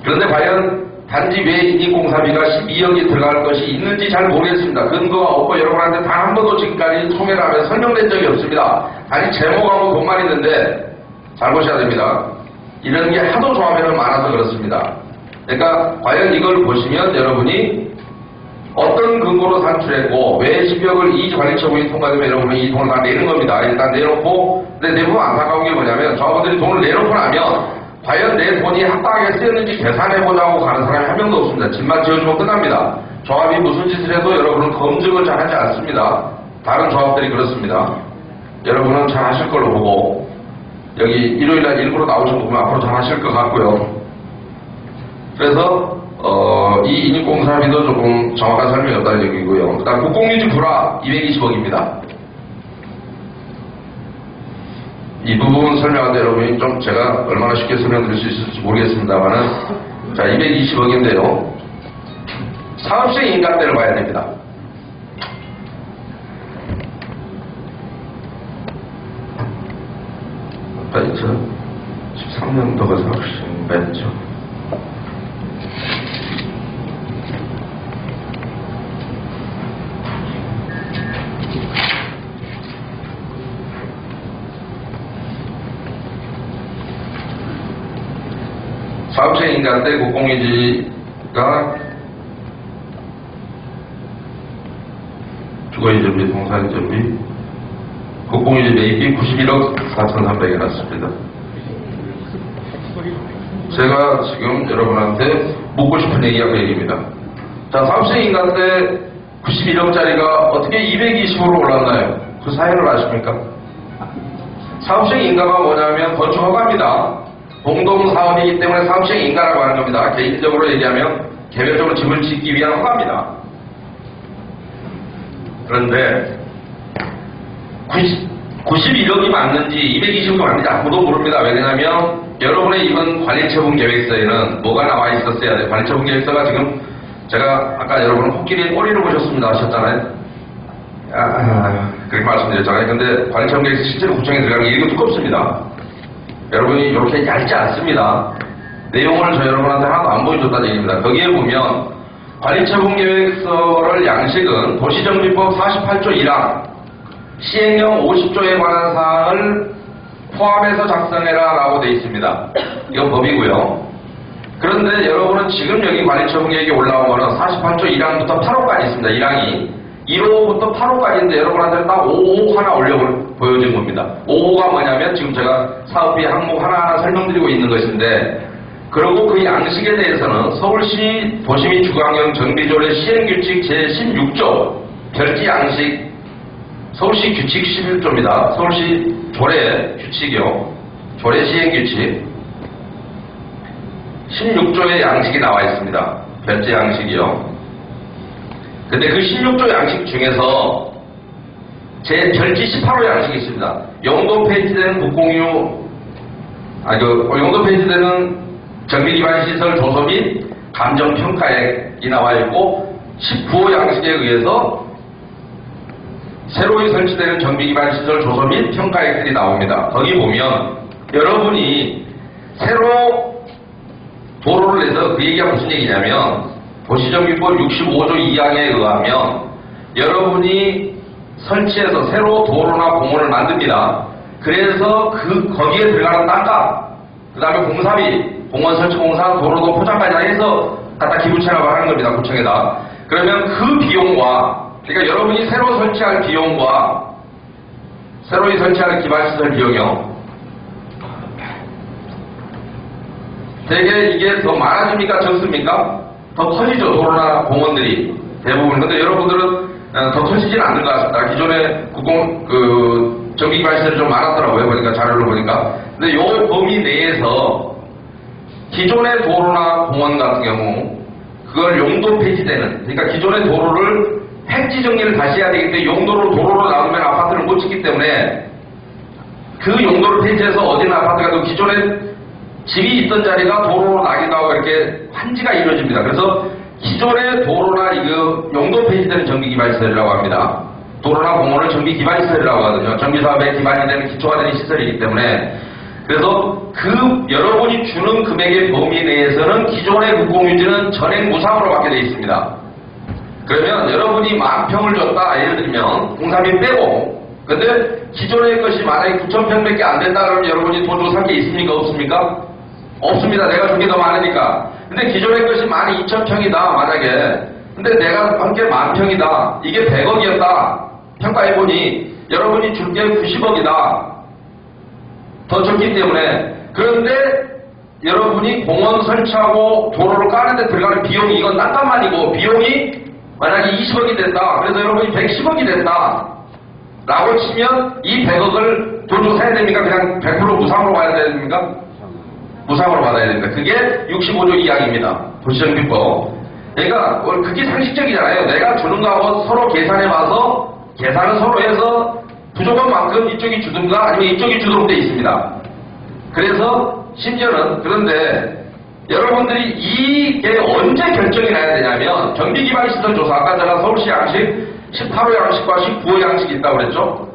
그런데 과연 단지 외에 인입공사비가 12억이 들어갈 것이 있는지 잘 모르겠습니다. 근거가 없고 여러분한테 단 한 번도 지금까지 통해를 하면서 설명된 적이 없습니다. 단지 제목하고 돈만 있는데 잘 보셔야 됩니다. 이런 게 하도 조합에는 많아서 그렇습니다. 그러니까 과연 이걸 보시면 여러분이 어떤 근거로 산출했고 왜 12억을 이주관리처분이 통과되면 여러분이 이 돈을 다 내는 겁니다. 일단 내놓고, 근데 대부분 안타까운 게 뭐냐면 조합원들이 돈을 내놓고 나면 과연 내 돈이 합당하게 쓰였는지 계산해보자고 가는 사람이 한 명도 없습니다. 집만 지어주면 끝납니다. 조합이 무슨 짓을 해도 여러분은 검증을 잘 하지 않습니다. 다른 조합들이 그렇습니다. 여러분은 잘 하실 걸로 보고, 여기 일요일날 일부러 나오신 거 보면 앞으로 잘 하실 것 같고요. 그래서 이 인입공사비도 조금 정확한 설명이 없다는 얘기고요. 그 다음 국공유지 불화 220억입니다. 이 부분 설명할 때 여러분이 좀 제가 얼마나 쉽게 설명드릴 수 있을지 모르겠습니다만은, 자, 220억인데요. 사업시행 인가대를 봐야 됩니다. 아까 2013년도가 사업시행 인가였죠. 사업시행 인가 때 국공유지가 주거이전비, 동사이전비, 국공유지 매입비 91억 4,300에 났습니다. 제가 지금 여러분한테 묻고 싶은 얘기가 그 얘기입니다. 자, 사업시행 인가 때 91억짜리가 어떻게 220으로 올랐나요? 그 사연을 아십니까? 사업시행 인가가 뭐냐면 건축 허가입니다. 공동사업이기 때문에 사업시행 인가라고 하는 겁니다. 개인적으로 얘기하면 개별적으로 집을 짓기 위한 허가입니다. 그런데 91억이 맞는지 220억이 맞는지 아무도 모릅니다. 왜냐하면 여러분의 이번 관리처분계획서에는 뭐가 나와 있었어야 돼요. 관리처분계획서가 지금 제가 아까 여러분은 코끼리의 꼬리를 보셨습니다 하셨잖아요. 그렇게 말씀드렸잖아요. 근데 관리처분계획서 실제로 구청에 들어가는 게 이거 두껍습니다. 여러분이 이렇게 얇지 않습니다. 내용을 저 여러분한테 하나도 안 보여줬다는 얘기입니다. 거기에 보면 관리처분계획서를 양식은 도시정비법 48조 1항 시행령 50조에 관한 사항을 포함해서 작성해라 라고 되어 있습니다. 이건 법이고요. 그런데 여러분은 지금 여기 관리처분계획이 올라온 거는 48조 1항부터 8호까지 있습니다. 1항이 1호부터 8호까지인데 여러분한테는 딱 5호 하나 보여준 겁니다. 5호가 뭐냐면 지금 제가 사업비 항목 하나하나 설명드리고 있는 것인데, 그리고 그 양식에 대해서는 서울시 도시및 주거환경 정비조례 시행규칙 제16조 별지 양식, 서울시 규칙 11조입니다. 서울시 조례 규칙이요. 조례 시행규칙 16조의 양식이 나와 있습니다. 별지 양식이요. 근데 그 16조 양식 중에서 제 별지 18호 양식이 있습니다. 용도 폐지되는 국공유, 용도 폐지되는 정비기반시설 조서 및 감정평가액이 나와 있고, 19호 양식에 의해서 새로이 설치되는 정비기반시설 조서 및 평가액들이 나옵니다. 거기 보면 여러분이 새로 도로를 내서 그 얘기가 무슨 얘기냐면, 도시정비법 65조 2항에 의하면 여러분이 설치해서 새로 도로나 공원을 만듭니다. 그래서 거기에 들어가는 땅값, 그 다음에 공사비, 공원 설치 공사, 도로도 포장까지 해서 갖다 기부채라고 하는 겁니다. 구청에다. 그러면 그 비용과, 그러니까 여러분이 새로 설치할 비용과 새로 설치할 기반시설 비용이요. 되게 이게 더 많아집니까? 적습니까? 더 커지죠. 도로나 공원들이 대부분. 근데 여러분들은 더 커지지는 않는 것 같습니다. 기존에 정비기반시설이 좀 많았더라고요. 보니까 자료를 보니까. 근데 요 범위 내에서 기존의 도로나 공원 같은 경우 그걸 용도 폐지되는, 그러니까 기존의 도로를 획지 정리를 다시 해야 되기 때문에 용도로 도로로 나누면 아파트를 못 짓기 때문에 그 용도를 폐지해서 어디나 아파트가 또 기존에 집이 있던 자리가 도로로 나기도 하고 이렇게 환지가 이루어집니다. 그래서 기존의 도로나 이거 용도 폐지되는 정비기반시설이라고 합니다. 도로나 공원을 정비기반시설이라고 하거든요. 정비사업에 기반이 되는 기초가 되는 시설이기 때문에. 그래서 여러분이 주는 금액의 범위 내에서는 기존의 국공유지는 전액 무상으로 받게 되어 있습니다. 그러면 여러분이 10,000평을 줬다, 예를 들면 공사비 빼고, 근데 기존의 것이 만약에 9,000평밖에 안 된다 그러면 여러분이 돈 주고 살 게 있습니까? 없습니까? 없습니다. 내가 준 게 더 많으니까. 근데 기존의 것이 12,000평이다 만약에. 근데 내가 한 게 10,000평이다. 이게 100억이었다. 평가해보니 여러분이 줄 게 90억이다. 더 적기 때문에. 그런데 여러분이 공원 설치하고 도로를 까는데 들어가는 비용이, 이건 땅값만이고 비용이 만약에 20억이 된다. 그래서 여러분이 110억이 된다. 라고 치면 이 100억을 돈 주고 사야 됩니까? 그냥 100% 무상으로 받아야 됩니까? 무상으로 받아야 됩니다. 그게 65조 2항입니다. 도시정비법. 그러니까 그게 상식적이잖아요. 내가 주는 거하고 서로 계산해봐서 계산을 서로 해서 부족한 만큼 이쪽이 주든가 아니면 이쪽이 주도록 되어 있습니다. 그래서 심지어는, 그런데 여러분들이 이게 언제 결정이 나야 되냐면, 정비기반시설 조사, 아까 제가 서울시 양식 18호 양식과 19호 양식이 있다고 그랬죠.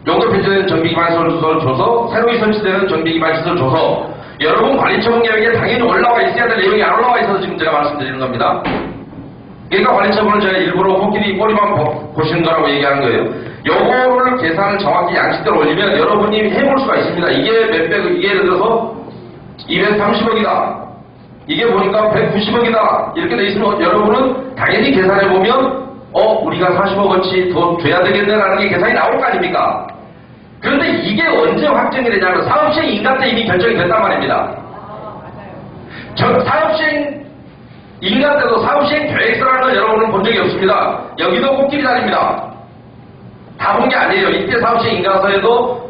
용도 폐지되는 정비기반시설 조서, 새로이 설치되는 정비기반시설 조서, 여러분 관리처분계획에 당연히 올라와 있어야 될 내용이 안 올라와 있어서 지금 제가 말씀드리는 겁니다. 그러니까 관리처분을 제가 일부러 코끼리 꼬리만 보시는 거라고 얘기하는 거예요. 요거를 계산을 정확히 양식대로 올리면 여러분이 해볼 수가 있습니다. 이게 이게 예를 들어서 230억이다. 이게 보니까 190억이다. 이렇게 돼 있으면 여러분은 당연히 계산해보면 우리가 40억어치 더 줘야 되겠네라는 게 계산이 나올 거 아닙니까? 그런데 이게 언제 확정이 되냐면 사업시행 인가 때 이미 결정이 됐단 말입니다. 사업시행 인간대도 사후시행 계획서라는 걸 여러분은 본 적이 없습니다. 여기도 코끼리 다리입니다. 다 본 게 아니에요. 이때 사후시행 인가서에도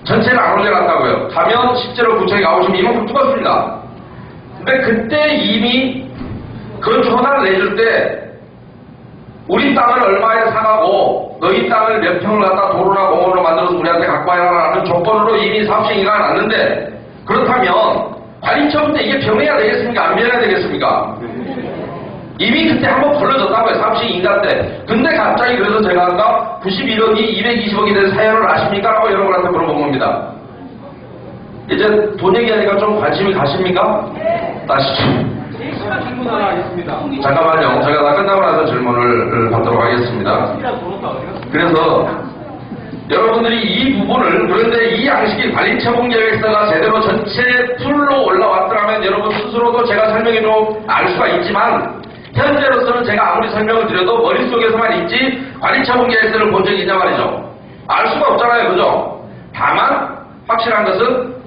전체를 안 올려놨다고요. 가면 실제로 구청에 가보시면 이만큼 죽었습니다. 근데 그때 이미 건축 허가를 내줄 때 우리 땅을 얼마에 사가고 너희 땅을 몇 평을 갖다 도로나 공원으로 만들어서 우리한테 갖고 와라라는 조건으로 이미 사후시행 인가가 났는데, 그렇다면 관리처부터 이게 변해야 되겠습니까? 안 변해야 되겠습니까? 이미 그때 한번 걸러졌다고요. 사후시행 인가 때. 근데 갑자기 그래서 제가 아까 91억이 220억이 된 사연을 아십니까? 라고 여러분한테 물어본 겁니다. 이제 돈 얘기하니까 좀 관심이 가십니까? 아시죠? 잠깐만요. 제가 다 끝나고 나서 질문을 받도록 하겠습니다. 그래서 여러분들이 이 부분을, 그런데 이 양식이 관리처분계획서가 제대로 전체 풀로 올라왔더라면 여러분 스스로도 제가 설명해 좀 알 수가 있지만, 현재로서는 제가 아무리 설명을 드려도 머릿속에서만 있지 관리처분계획서를 본 적이 있냐 말이죠. 알 수가 없잖아요. 그죠? 다만 확실한 것은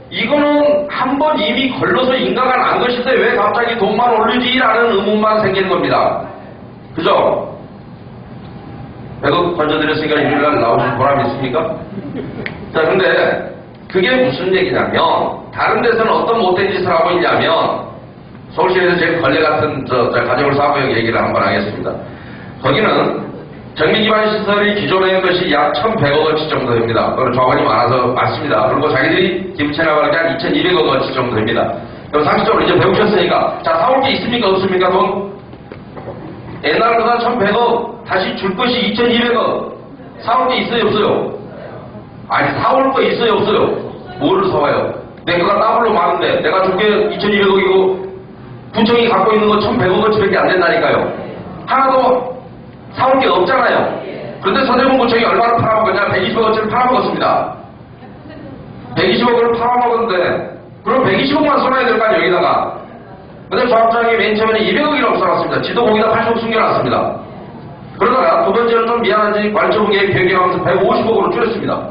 이거는 한번 이미 걸러서 인가가 난 것인데 왜 갑자기 돈만 올리지라는 의문만 생기는 겁니다. 그죠? 100억 건져드렸으니까 일요일날 나오실 보람 있습니까? 자, 근데 그게 무슨 얘기냐면, 다른 데서는 어떤 못된 짓을 하고 있냐면, 서울시에서 제일 걸레 같은 가정을 사업용 얘기를 한번 하겠습니다. 거기는 정비기반시설이 기존의 것이 약 1,100억원치 정도 됩니다. 그건 조합원이 많아서 많습니다. 그리고 자기들이 기부채 나가는 게 한 2,200억원치 정도 됩니다. 그럼 상식적으로 이제 배우셨으니까, 자, 사올 게 있습니까? 없습니까? 돈? 옛날보다 1,100억, 다시 줄 것이 2,200억. 사올 게 있어요? 없어요? 아니, 사올 거 있어요? 없어요? 뭐를 사와요? 내 거가 더블로 많은데, 내가 준 게 2,200억이고, 구청이 갖고 있는 거 1,100억원치밖에 안 된다니까요. 하나도 사올 게 없잖아요. 그런데 서대문구청이 얼마나 팔아먹었냐? 120억원치를 팔아먹었습니다. 120억을 팔아먹었는데, 그럼 120억만 써놔야 될 거 아니에요, 여기다가. 근데 조합장이 맨 처음에는 200억이라고 써놨습니다. 지도 거기다 80억 숨겨놨습니다. 그러다가 두 번째는 좀 미안한지 관리처분계획 변경하면서 150억으로 줄였습니다.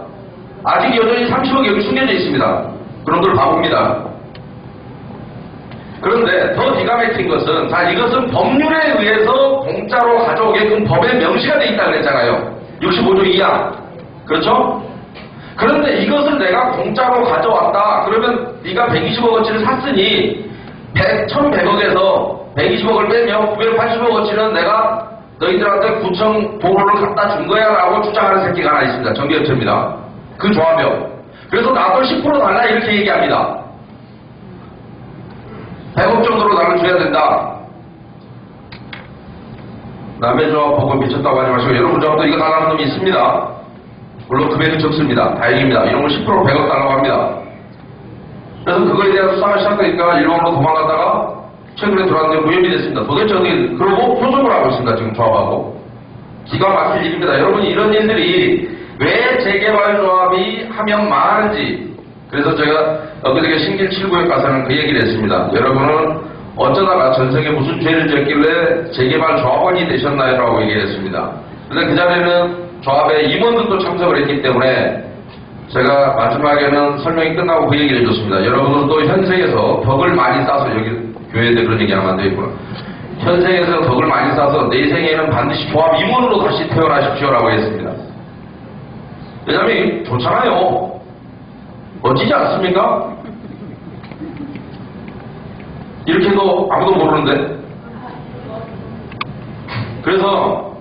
아직 여전히 30억이 여기 숨겨져 있습니다. 그놈들 바보입니다. 그런데 더 기가 막힌 것은, 자, 이것은 법률에 의해서 공짜로 가져오게끔 법에 명시가 돼 있다고 그랬잖아요. 65조 2항. 그렇죠? 그런데 이것을 내가 공짜로 가져왔다. 그러면 네가 120억어치를 샀으니 1,100억에서 120억을 빼면 980억어치는 내가 너희들한테 구청 보호를 갖다 준 거야 라고 주장하는 새끼가 하나 있습니다. 정기업체입니다. 그 조합이요. 그래서 나도 10% 달라 이렇게 얘기합니다. 100억 정도로 나를 줘야 된다. 남의 조합 보고 미쳤다고 하지 마시고, 여러분 조합도 이거 달라는 놈이 있습니다. 물론 금액이 적습니다. 다행입니다. 이런 거 10% 100억 달라고 합니다. 그래서 그거에 대한 수사가 시작되니까 일본으로 도망가다가 최근에 들어왔는데 무혐의 됐습니다. 도대체 어떻게, 그러고 표정을 하고 있습니다. 지금 조합하고. 기가 막힐 일입니다. 여러분, 이런 일들이 왜 재개발조합이 하면 망하는지. 그래서 제가 엊그저께 신길 7구에 가서는 그 얘기를 했습니다. 여러분은 어쩌다가 전세계 무슨 죄를 지었길래 재개발 조합원이 되셨나요? 라고 얘기했습니다. 그런데 그 자리에는 조합의 임원들도 참석을 했기 때문에 제가 마지막에는 설명이 끝나고 그 얘기를 해줬습니다. 여러분들도 현생에서 덕을 많이 쌓아서, 여기 교회에 그런 얘기 하면 안 되겠구나. 현생에서 덕을 많이 쌓아서 내 생에는 반드시 조합 임원으로 다시 태어나십시오라고 했습니다. 왜냐면 좋잖아요. 멋지지 않습니까? 이렇게도 아무도 모르는데. 그래서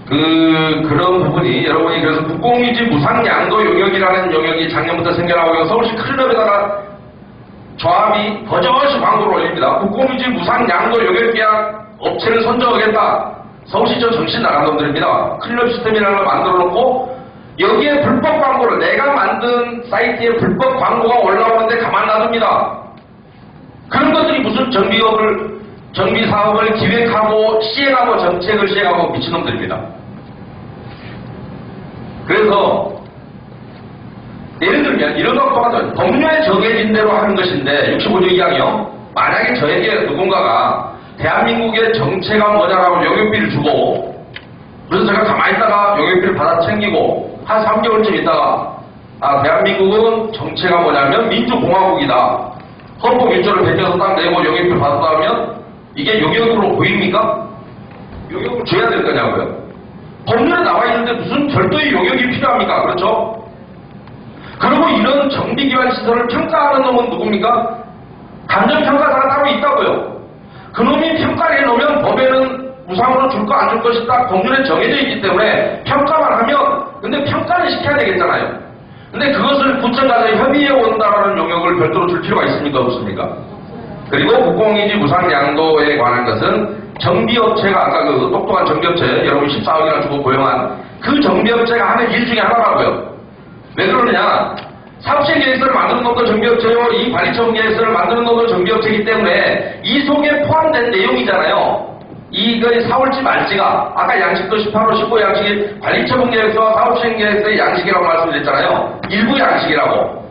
그런 부분이, 여러분이 그래서 국공유지 무상양도 용역이라는 용역이 작년부터 생겨나고 있고, 서울시 클럽에다가 조합이 버젓이 광고를 올립니다. 국공유지 무상양도 용역계약 업체를 선정하겠다. 서울시청 정신 나간 놈들입니다. 클럽 시스템이라는 걸 만들어 놓고 여기에 불법 광고를, 내가 만든 사이트에 불법 광고가 올라오는데 가만 놔둡니다. 그런 것들이 무슨 정비 사업을 기획하고 시행하고 정책을 시행하고 미친놈들입니다. 그래서 예를 들면 이런 것과 같은 법률에 정해진 대로 하는 것인데, 65조 2항이요. 만약에 저에게 누군가가 대한민국의 정체가 뭐냐라고 용역비를 주고, 그래서 제가 가만히 있다가 용역비를 받아 챙기고 한 3개월쯤 있다가, 대한민국은 정체가 뭐냐면 민주공화국이다. 헌법 1조를 베껴서 딱 내고 용역비를 받았다 하면 이게 용역으로 보입니까? 용역을 줘야 될 거냐고요. 법률에 나와 있는데 무슨 별도의 용역이 필요합니까? 그렇죠? 그리고 이런 정비기반 시설을 평가하는 놈은 누굽니까? 감정평가사가 따로 있다고요. 그놈이 평가를 해놓으면 법에는 무상으로 줄 거 안 줄 것이 딱 법률에 정해져 있기 때문에 평가만 하면, 근데 평가는 시켜야 되겠잖아요. 근데 그것을 구청과의 협의해 온다라는 용역을 별도로 줄 필요가 있습니까? 없습니까? 그리고 국공유지 무상양도에 관한 것은 정비업체가, 아까 그 똑똑한 정비업체 여러분 14억이나 주고 고용한 그 정비업체가 하는 일 중에 하나라고요. 왜 그러느냐? 사업시행계획서를 만드는 놈도 정비업체요, 이 관리처분계획서를 만드는 놈도 정비업체이기 때문에 이 속에 포함된 내용이잖아요. 이거 사올지 말지가 아까 양식도 18호 15 양식이 관리처분계획서와 사업시행계획서의 양식이라고 말씀드렸잖아요. 일부 양식이라고.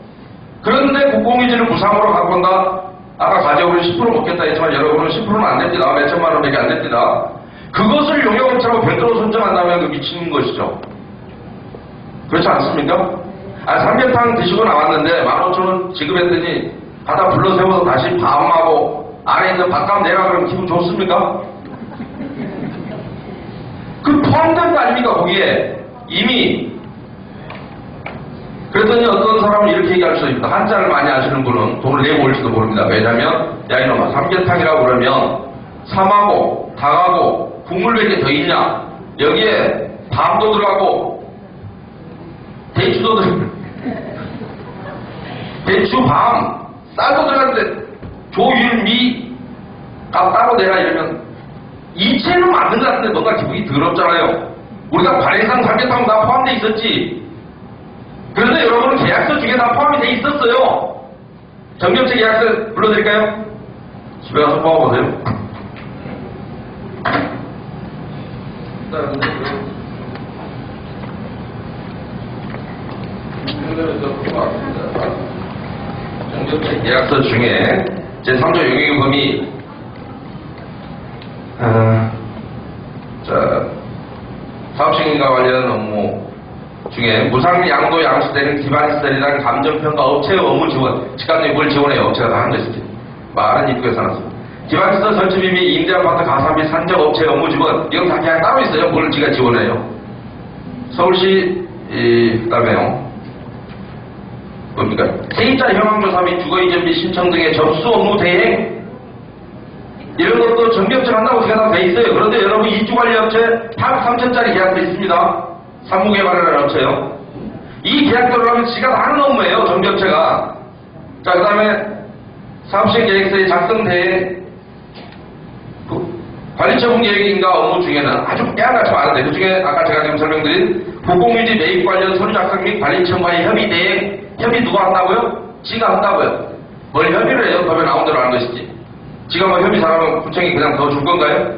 그런데 국공유지를 무상으로 갖고 온다. 아까 가져오는 10% 먹겠다 했지만 여러분은 10%는 안 됩니다. 몇 천만 원밖에 안 됩니다. 그것을 용역업체라고 별도로 선정한다면 그 미치는 것이죠. 그렇지 않습니까? 삼계탕 드시고 나왔는데 15,000원 지급했더니 갖다 불러 세워서 다시 밥하고 안에 있는 밥값 내라 그러면 기분 좋습니까? 그 포함된 거 아닙니까? 거기에 이미. 그랬더니 어떤 사람은 이렇게 얘기할 수 있다. 한자를 많이 아시는 분은 돈을 내고 올지도 모릅니다. 왜냐면 야 이놈아 삼계탕이라고 그러면 삼하고 닭하고 국물밖에 더 있냐? 여기에 밥도 들어가고 대추도 들어가고 대추, 밤, 쌀도 들어갔는데 조율, 미 값 따로 내라 이러면 이체는 맞는 것 같은데 뭔가 기분이 더럽잖아요. 우리가 관행상 삼계탕 다 포함되어 있었지. 그런데 여러분은 계약서 중에 다 포함이 돼 있었어요. 정비업체 계약서 불러드릴까요? 집에 가서 뽑아보세요. 정비업체 계약서 중에 제3조 용역의 범위 사업시행과 관련 업무 중에 무상 양도 양수되는 기반시설이란 감정평가 업체의 업무 지원, 집값 뭘 지원해요? 업체가 다 하는 것이지. 말은 입구에서 나왔어. 기반시설 설치비 및 임대 아파트 가산비 산적 업체의 업무 지원, 이건 다 그냥 따로 있어요. 뭘 지가 지원해요? 서울시, 그다음에요. 뭡니까? 세입자 현황조사 및 주거이전비 신청 등의 접수 업무 대행, 이런 것도 정비업체를 한다고 제가 다 돼 있어요. 그런데 여러분 입주관리업체 8억 3천짜리 계약도 있습니다. 산무개발이라는 업체요. 이 계약들을 하면 지가 다 하는 업무예요. 정비업체가. 자, 그 다음에 사업시행 계획서의 작성 대행, 관리처분 계획인가 업무 중에는 아주 깨알같이 많은데 그 중에 아까 제가 지금 설명드린 국공유지 매입 관련 서류 작성 및 관리처분과의 협의 대행, 협의 누가 한다고요? 지가 한다고요. 뭘 협의를 해요? 법에 나온 대로 하는 것이지. 지가 뭐 협의 잘하면 구청이 그냥 더 줄 건가요?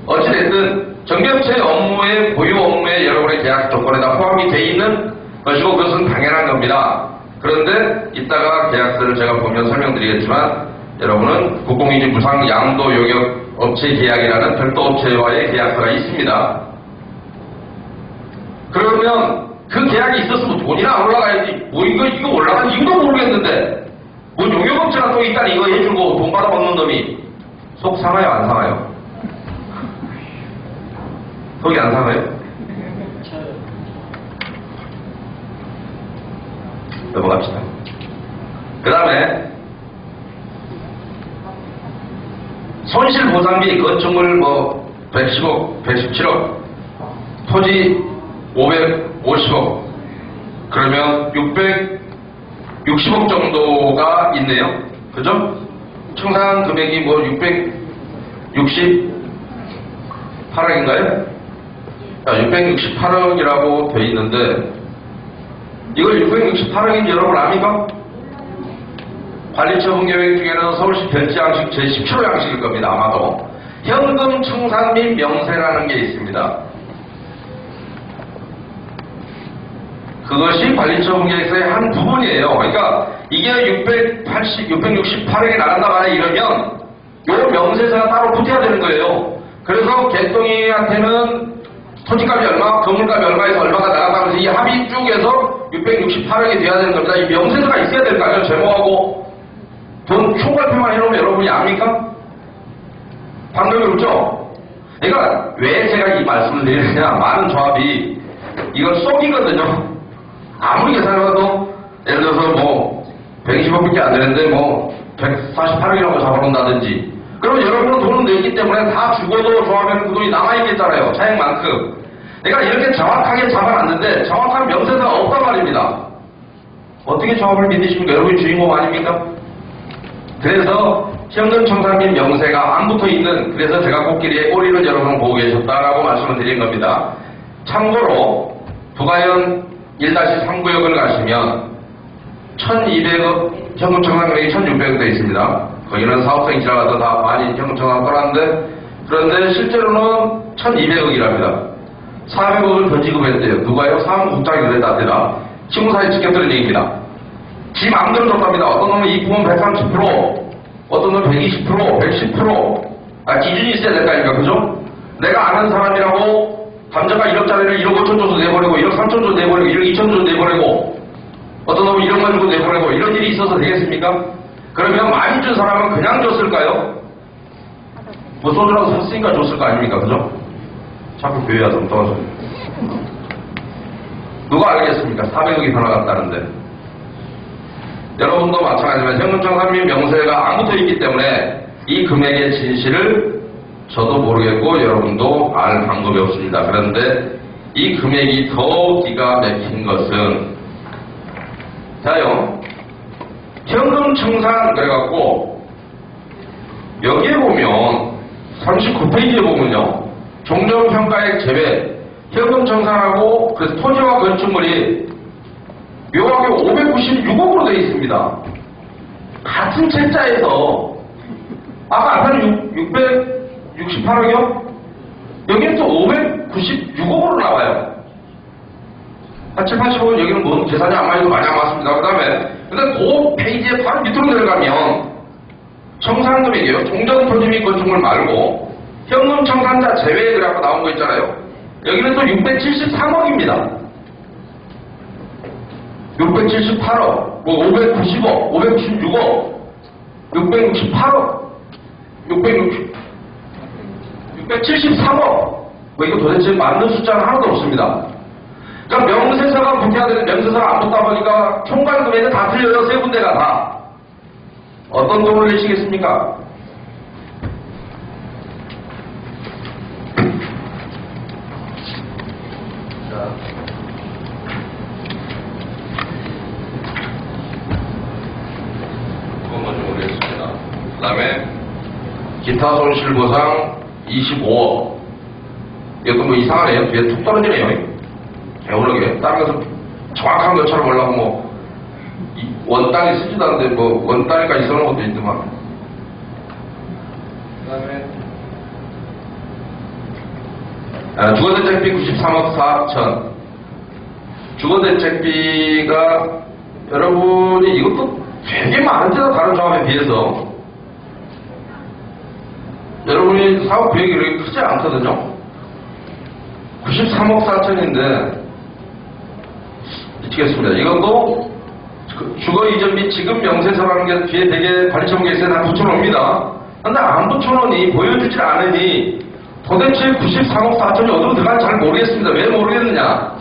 어찌됐든 정비업체 업무의 고유 업무에 여러분의 계약 조건에다 포함이 돼 있는 것이고 그것은 당연한 겁니다. 그런데 이따가 계약서를 제가 보면 설명드리겠지만 여러분은 국공유지 무상 양도 용역 업체 계약이라는 별도 업체와의 계약서가 있습니다. 그러면 그 계약이 있었으면 돈이나 안 올라가야지. 뭐 이거 올라간 이유도 모르겠는데 뭐 용역업체가 또 있다니 이거 해주고 돈 받아먹는 놈이 속 상하요 안 상하요? 속이 안 상하요? 넘어갑시다. 그 다음에 손실보상비 건축물 뭐 110억, 117억, 토지 550억, 그러면 660억 정도가 있네요. 그죠? 청산 금액이 뭐 668억인가요? 668억이라고 돼 있는데 이걸 668억인지 여러분 압니까? 관리처분 계획 중에는 서울시 별지 양식 제17호 양식일 겁니다. 아마도 현금 청산 및 명세라는 게 있습니다. 그것이 관리처분 계획서의 한 부분이에요. 그러니까 이게 668억이 나간다 말이야 이러면 요 명세서가 따로 붙어야 되는 거예요. 그래서 개똥이한테는 토지값이 얼마, 건물값이 얼마에서 얼마가 나간다면서 이 합의 쭉 해서 668억이 돼야 되는 겁니다. 이 명세서가 있어야 될 거 아니에요. 제목하고 돈 총괄표만 해놓으면 여러분이 압니까? 방법이 없죠? 그러니까 왜 제가 이 말씀을 드리느냐, 많은 조합이 이건 쏙이거든요. 아무리 계산해봐도 예를 들어서 뭐 120억밖에 안 되는데 뭐 148억이라고 잡아놓는다든지, 그러면 여러분은 돈을 냈기 때문에 다 죽어도 조합에는 그 돈이 남아있겠잖아요. 차액만큼. 내가 이렇게 정확하게 잡아놨는데 정확한 명세서가 없단 말입니다. 어떻게 조합을 믿으십니까? 여러분이 주인공 아닙니까? 그래서 현금청산 명세가 안 붙어있는, 그래서 제가 코끼리의 꼬리를 여러분 보고 계셨다라고 말씀을 드린 겁니다. 참고로 부가현 1-3구역을 가시면 1200억, 현금청산 금액이 1600억 되어 있습니다. 거기는 사업성이 지나가서 다 많이 현금청산 떠났는데, 그런데 실제로는 1200억이랍니다. 400억을 더 지급했대요. 누가요? 사무국장이 그랬답니다. 신문사에 찍혔던 얘기입니다. 지 마음대로 줬답니다. 어떤 놈은 입금은 130%, 어떤 놈은 120%, 110%. 기준이 있어야 될 거 아닙니까? 그죠? 내가 아는 사람이라고 감정가 1억짜리를 1억 5천 줘서 내보내고, 1억 3천 줘서 내보내고, 1억 2천 줘서 내보내고, 어떤 놈은 1억만 주고 내보내고, 이런 일이 있어서 되겠습니까? 그러면 많이 준 사람은 그냥 줬을까요? 뭐 소주라도 샀으니까 줬을 거 아닙니까? 그죠? 자꾸 교회 와서 떠서. 누가 알겠습니까? 400억이 더 나갔다는데. 여러분도 마찬가지지만 현금청산 및 명세가 안 붙어있기 때문에 이 금액의 진실을 저도 모르겠고 여러분도 알 방법이 없습니다. 그런데 이 금액이 더 기가 막힌 것은, 자요, 현금청산 그래갖고 여기에 보면 39페이지에 보면요, 종전평가액 제외 현금청산하고 그래서 토지와 건축물이 묘하게 596억으로 되어 있습니다. 같은 책자에서 아까 앞에는 668억이요? 여기는 또 596억으로 나와요. 한 7, 80억은 여기는 뭐 계산이 아마 해도 많이 안 맞습니다. 그 다음에 근데 그 페이지에 바로 밑으로 내려가면 청산금액이에요. 종전 토지 및 건축물 말고 현금 청산자 제외 그래갖고 나온 거 있잖아요. 여기는 또 673억입니다. 678억, 뭐 590억, 596억, 668억, 673억. 뭐 이거 도대체 맞는 숫자는 하나도 없습니다. 그러니까 명세서가 붙어야 되는데 명세서가 안 붙다 보니까 총괄 금액은 다 틀려요. 세 군데가 다. 어떤 돈을 내시겠습니까? 자, 그건 먼저 모르겠습니다. 그 다음에 기타 손실보상 25억. 이것도 뭐 이상하네요. 뒤에 툭 떨어지네요. 게으르게. 다른 것은 정확한 것처럼 올라가고 뭐 원단이 쓰지도 않는데 뭐 원단이까지 써놓은 것도 있더만. 그 다음에 주거대책비 93억 4천. 주거대책비가 여러분이 이것도 되게 많은데도 다른 조합에 비해서 여러분이 사업 계획이 그렇게 크지 않거든요. 93억 4천인데 미치겠습니다. 이것도 주거 이전 및 지급 명세서라는 게 뒤에 되게 관리처분 계획서에 다 붙여놓습니다. 근데 안 붙여놓으니 보여주질 않으니 도대체 93억 4천이 어디로 들어가는지 잘 모르겠습니다. 왜 모르겠느냐?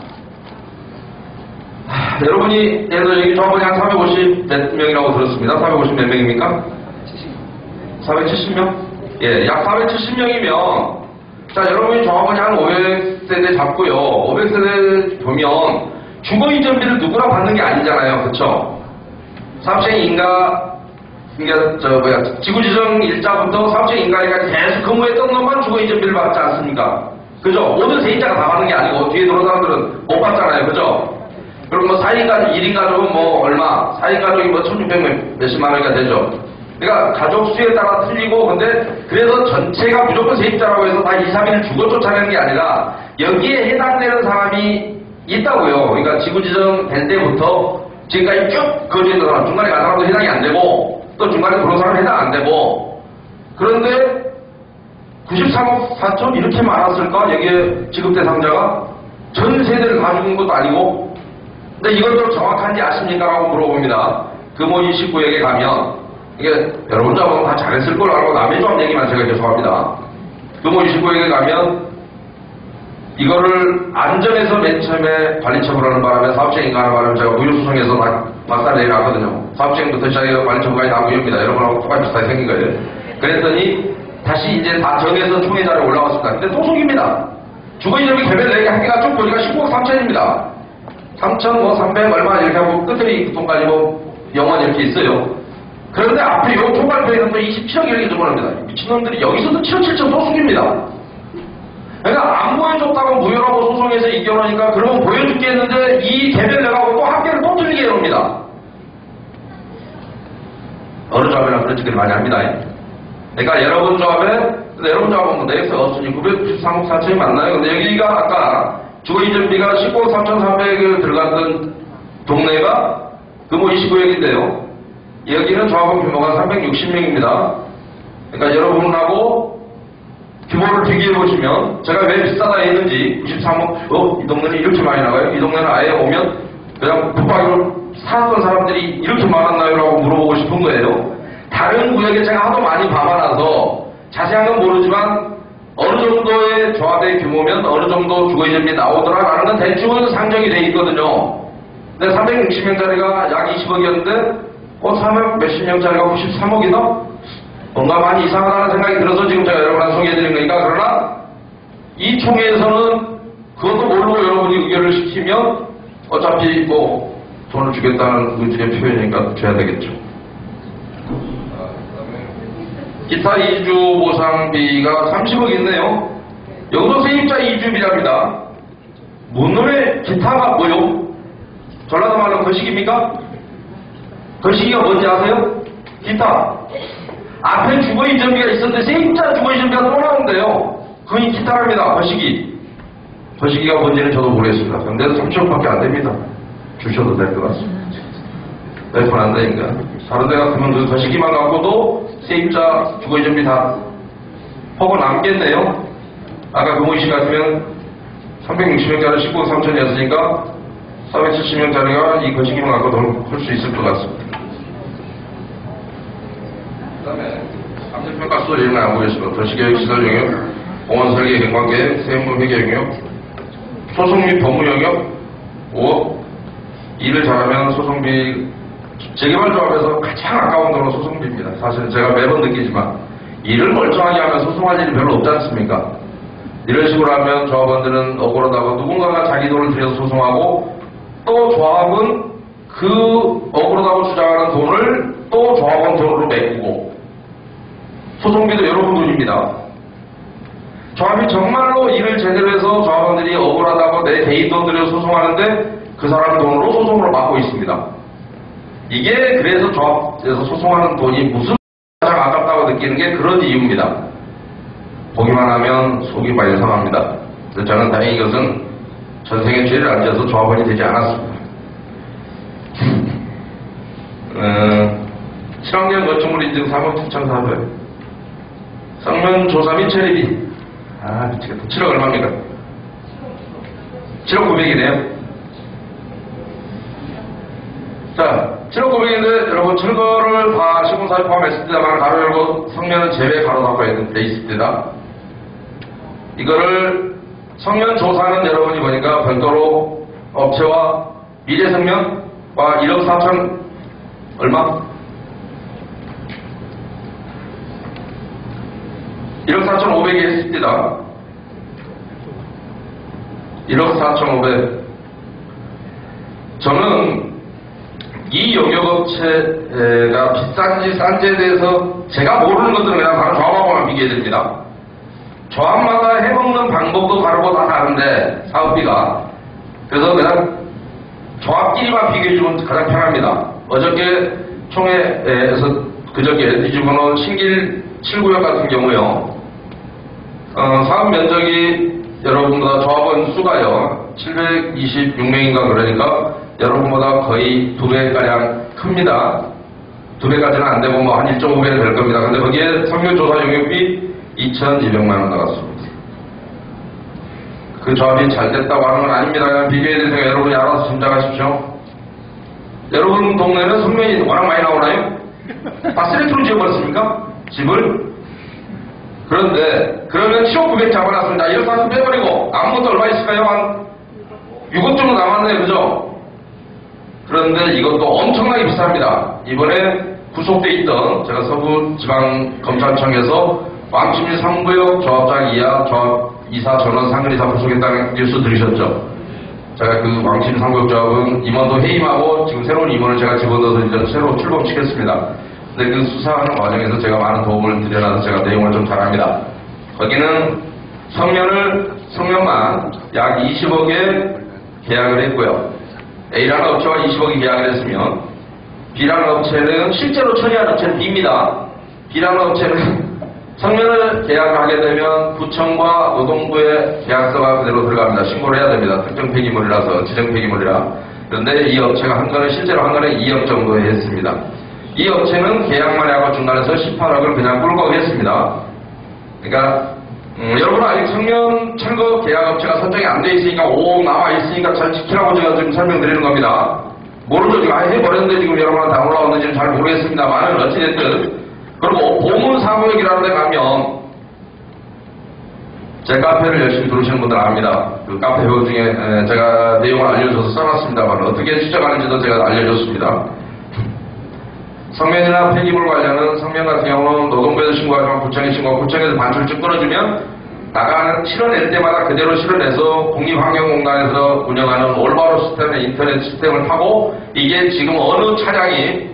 여러분이 예를 들어 여기 조합원이 한 450 몇 명이라고 들었습니다. 450 몇 명입니까? 470명? 예, 약 470명이면 자, 여러분이 조합원이 한 500세대 잡고요. 500세대 보면 주거 이전비를 누구나 받는 게 아니잖아요. 그쵸? 사업시행 인가, 지구지정 일자부터 사업시행 인가까지 계속 근무했던 것만 주거 이전비를 받지 않습니까? 그죠? 모든 세입자가 다 받는 게 아니고 뒤에 들어온 사람들은 못 받잖아요. 그죠? 그리고 뭐 4인 가족, 1인 가족은 뭐 얼마, 4인 가족이 뭐 1600 몇십만 원이가 되죠. 그러니까 가족 수에 따라 틀리고, 근데 그래서 전체가 무조건 세입자라고 해서 다 2, 3일 주거 쫓아내는 게 아니라 여기에 해당되는 사람이 있다고요. 그러니까 지구지정 될 때부터 지금까지 쭉 거주해 있는 사람, 중간에 간 사람도 해당이 안 되고, 또 중간에 들어온 사람은 해당 안 되고, 그런데 93억 4천 이렇게 많았을까? 여기에 지급 대상자가 전 세대를 가지고 있는 것도 아니고. 근데 이것도 정확한지 아십니까? 라고 물어봅니다. 금호 29역에 가면 이게 여러분 조합은 다 잘했을 걸 알고 남의 조합 얘기만 제가 계속 합니다. 금호 29에게 가면 이거를 안전에서 맨 처음에 관리처분하는 바람에 사업주행 인가하는 바람에 제가 무효소송에서 막상 내려갔거든요. 사업주행부터 시작해서 관리처분까지 다 무효입니다. 여러분하고 똑같이 비슷하게 생긴 거예요. 그랬더니 다시 이제 다 정해서 총회 자리에 올라왔습니다. 근데 또 속입니다. 주거이점이 개별 4개 한 개가 쭉 보니까 19억 3천입니다. 3천 뭐 300 얼마 이렇게 하고 끝들이 돈까지 뭐 영원 이렇게 있어요. 그런데 앞에 요 총괄표에는 또 27억 이렇게 들어옵니다. 미친놈들이 여기서도 7억 7천 또 속입니다. 그러니까 안 보여줬다고 무효라고 소송해서 이겨놓으니까 그러면 보여줄게 했는데 이 개별 내가고 또 한 개를 또 틀리게 해놓습니다. 어느 조합이나 그런 짓을 많이 합니다. 그러니까 여러분 조합은 뭐 내역서 없으니 993억 4천이 맞나요? 근데 여기가 아까 주거이전비가 19억 3,300을 들어갔던 동네가 금호 29역인데요. 여기는 조합원 규모가 360명입니다. 그러니까 여러분하고 규모를 비교해보시면 제가 왜 비싸다 했는지 93억 이 동네는 이렇게 많이 나가요? 이 동네는 아예 오면 그냥 붙박이로 살았던 사람들이 이렇게 많았나요? 라고 물어보고 싶은 거예요. 다른 구역에 제가 하도 많이 봐봐놔서 자세한 건 모르지만 어느 정도의 조합의 규모면 어느 정도 주거이전비 나오더라라는 건 대충은 상정이 돼 있거든요. 근데 360명짜리가 약 20억이었는데 300 몇십 명짜리가 93억이다? 뭔가 많이 이상하다는 생각이 들어서 지금 제가 여러분한테 소개해드린 거니까. 그러나 이 총회에서는 그것도 모르고 여러분이 의결을 시키면 어차피 뭐 돈을 주겠다는 의지의 표현이니까 줘야 되겠죠. 기타 이주 보상비가 30억 있네요. 여기도 세입자 이주비랍니다. 뭔 놈의 기타가 뭐요? 전라도 말로 거시기입니까? 거시기가 뭔지 아세요? 기타. 앞에 주거이전비가 있었는데 세입자 주거이전비가 또 나오는데요. 그건 기타랍니다. 거시기. 거시기가 뭔지는 저도 모르겠습니다. 근데 30억밖에 안 됩니다. 주셔도 될 것 같습니다. 몇 푼 안 되니까. 다른 데 같으면 그 거시기만 갖고도 세입자 주거이전비 다 허고 남겠네요. 아까 금호이씨 같으면 360명짜리 19억 3천이었으니까 470명짜리가 이 거시기만 갖고 할 수 있을 것 같습니다. 그 다음에 감정평가서 이런 거 안 보겠습니다. 도시계획 시설 영역, 공원 설계 경관계획, 세무회 영역, 소송 및 법무 영역 5억. 일을 잘하면 소송비, 재개발조합에서 가장 아까운 돈은 소송비입니다. 사실 제가 매번 느끼지만 일을 멀쩡하게 하면 소송할 일이 별로 없지 않습니까? 이런 식으로 하면 조합원들은 억울하다고 누군가가 자기 돈을 들여서 소송하고 또 조합은 그 억울하다고 주장하는 돈을 또 조합원 돈으로 메꾸고 소송비도 여러분 돈입니다. 조합이 정말로 일을 제대로 해서 조합원들이 억울하다고 내 개인 돈 들여서 소송하는데 그 사람 돈으로 소송으로 막고 있습니다. 이게 그래서 조합에서 소송하는 돈이 무슨 가장 아깝다고 느끼는 게 그런 이유입니다. 보기만 하면 속이 많이 상합니다. 그래서 저는 다행히 이것은 전생에 죄를 안 지어서 조합원이 되지 않았습니다. 친환경 건축물 인증 3억 7,400. 성면 조사 및 처리비. 미치겠다. 7억 얼마입니까? 7억 900이네요. 자, 7억 900인데 여러분 철거를 다 시공사에 포함했을 때만 가로 열고 성면은 제외 가로 닫고 돼 있을 때다. 이거를 성면 조사는 여러분이 보니까 별도로 업체와 미래성면과 1억 4천 얼마? 1억 4천 5백이 했을 때다. 1억 4천 5백. 저는 이 영역업체가 비싼지 싼지에 대해서 제가 모르는 것들은 그냥 바로 조합하고만 비교해드립니다. 조합마다 해먹는 방법도 다르고 다 다른데 사업비가. 그래서 그냥 조합끼리만 비교해주면 가장 편합니다. 어저께 총회에서 그저께 뒤집어놓은 신길 7구역 같은 경우요. 사업 면적이 여러분보다 조합원 수가요. 726명인가 그러니까 여러분보다 거의 2배가량 큽니다. 2배까지는 안 되고 뭐 한 1.5배 될 겁니다. 근데 거기에 성면조사 용역비 2,200만 원 나갔습니다. 그 조합이 잘 됐다고 하는 건 아닙니다. 그냥 비교해드리니까 여러분이 알아서 짐작하십시오. 여러분 동네는 성면이 워낙 많이 나오나요? 다 쓰레기로 지어버렸습니까? 집을? 그런데 그러면 7억 9백 잡아놨습니다. 이렇게 해서 빼버리고 남은 것도 얼마 있을까요? 한 6억 정도 남았네요. 그죠? 그런데 이것도 엄청나게 비쌉니다. 이번에 구속돼 있던 제가 서부지방검찰청에서 왕십리 3구역 조합장 이하 조합이사 전원 상근이사 구속했다는 뉴스 들으셨죠? 제가 그 왕십리 3구역 조합은 임원도 해임하고 지금 새로운 임원을 제가 집어넣어서 이제 새로 출범시켰습니다. 근데 그 수사하는 과정에서 제가 많은 도움을 드려놔서 제가 내용을 좀 잘 압니다. 거기는 성면만 약 20억에 계약을 했고요. A라는 업체와 20억이 계약을 했으면 B라는 업체는 실제로 처리한 업체는 B입니다. B라는 업체는 성면을 계약하게 되면 구청과 노동부의 계약서가 그대로 들어갑니다. 신고를 해야 됩니다. 특정 폐기물이라서 지정 폐기물이라. 그런데 이 업체가 한 거는 실제로 한 거는 2억 정도에 했습니다. 이 업체는 계약만 하고 중간에서 18억을 그냥 꿀꺽했습니다. 그러니까 여러분 아직 성면 철거 계약업체가 선정이 안 돼 있으니까 5억 나와 있으니까 잘 지키라고 제가 지금 설명드리는 겁니다. 모르죠. 지금 해버렸는데 지금 여러분한테 안 올라왔는지 잘 모르겠습니다만 어찌됐든. 그리고 보문사구역이라는 데 가면 제 카페를 열심히 들으시는 분들 압니다. 그 카페 회원 중에 제가 내용을 알려줘서 써놨습니다만 어떻게 추적하는지도 제가 알려줬습니다. 성면이나 폐기물 관련은 성면 같은 경우는 노동부에서 신고하지만 구청에 신고하고 구청에서 반출증 끊어주면 나가는 실어낼 때마다 그대로 실어내서 국립환경공단에서 운영하는 올바로 시스템의 인터넷 시스템을 타고 이게 지금 어느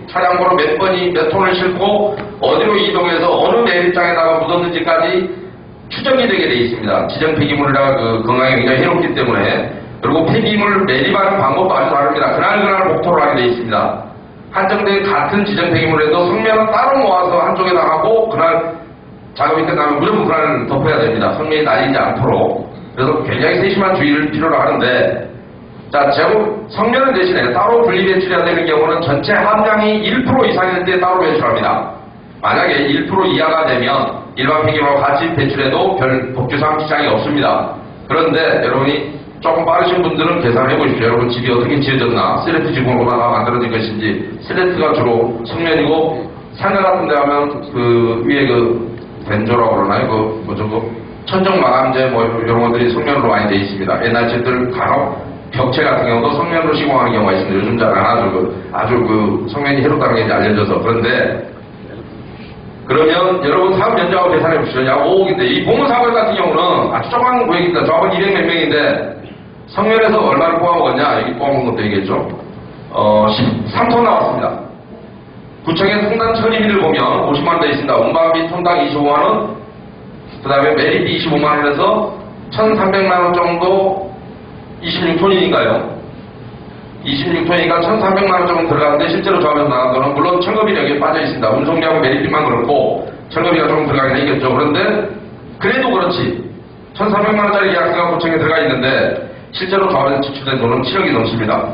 차량번호 몇 번이 몇 톤을 싣고 어디로 이동해서 어느 매립장에다가 묻었는지까지 추정이 되게 돼 있습니다. 지정 폐기물이라 그 건강에 굉장히 해롭기 때문에. 그리고 폐기물 매립하는 방법도 아주 다릅니다. 그날 목토를 하게 돼 있습니다. 한정된 같은 지정 폐기물에도 성면은 따로 모아서 한쪽에다 하고 그날 작업이 끝나면 무조건 그날 덮어야 됩니다. 성면이 날리지 않도록. 그래서 굉장히 세심한 주의를 필요로 하는데 자, 성면은 대신에 따로 분리 배출해야 되는 경우는 전체 함량이 1% 이상일 때 따로 배출합니다. 만약에 1% 이하가 되면 일반 폐기물과 같이 배출해도 별 법규상 지장이 없습니다. 그런데 여러분이 조금 빠르신 분들은 계산해 보십시오. 여러분 집이 어떻게 지어졌나, 슬래트 지붕으로만 만들어진 것인지, 슬래트가 주로 성면이고 상가 같은 데 가면 그 위에 그 벤조라고 그러나요? 천정 마감재 이런 것들이 성면으로 많이 되어 있습니다. 옛날 집들 간혹 벽체 같은 경우도 성면으로 시공하는 경우가 있습니다. 요즘 잘 안 하죠. 아주 성면이 해롭다는 게 이제 알려져서. 그런데 그러면 여러분 사업 면적하고 계산해 보시죠. 약 5억인데 이 보문사업 같은 경우는 아주 조그만 구역입니다. 조합은 200몇 명인데 성면에서 얼마를 뽑아먹었냐? 여기 뽑아먹은 것도 얘기했죠. 13톤 나왔습니다. 구청의 통당 처리비를 보면 50만원 돼 있습니다. 운반비 톤당 25만원, 그 다음에 매립비 25만원에서 1,300만원 정도 26톤이니까요. 26톤이니까 1,300만원 정도 들어가는데 실제로 조합에서 나간 거는 물론 철거비는 여기에 빠져 있습니다. 운송비하고 매립비만 그렇고 철거비가 조금 들어가긴 하겠죠. 그런데 그래도 그렇지 1,300만원짜리 계약서가 구청에 들어가 있는데 실제로 조합에서 지출된 돈은 7억이 넘습니다.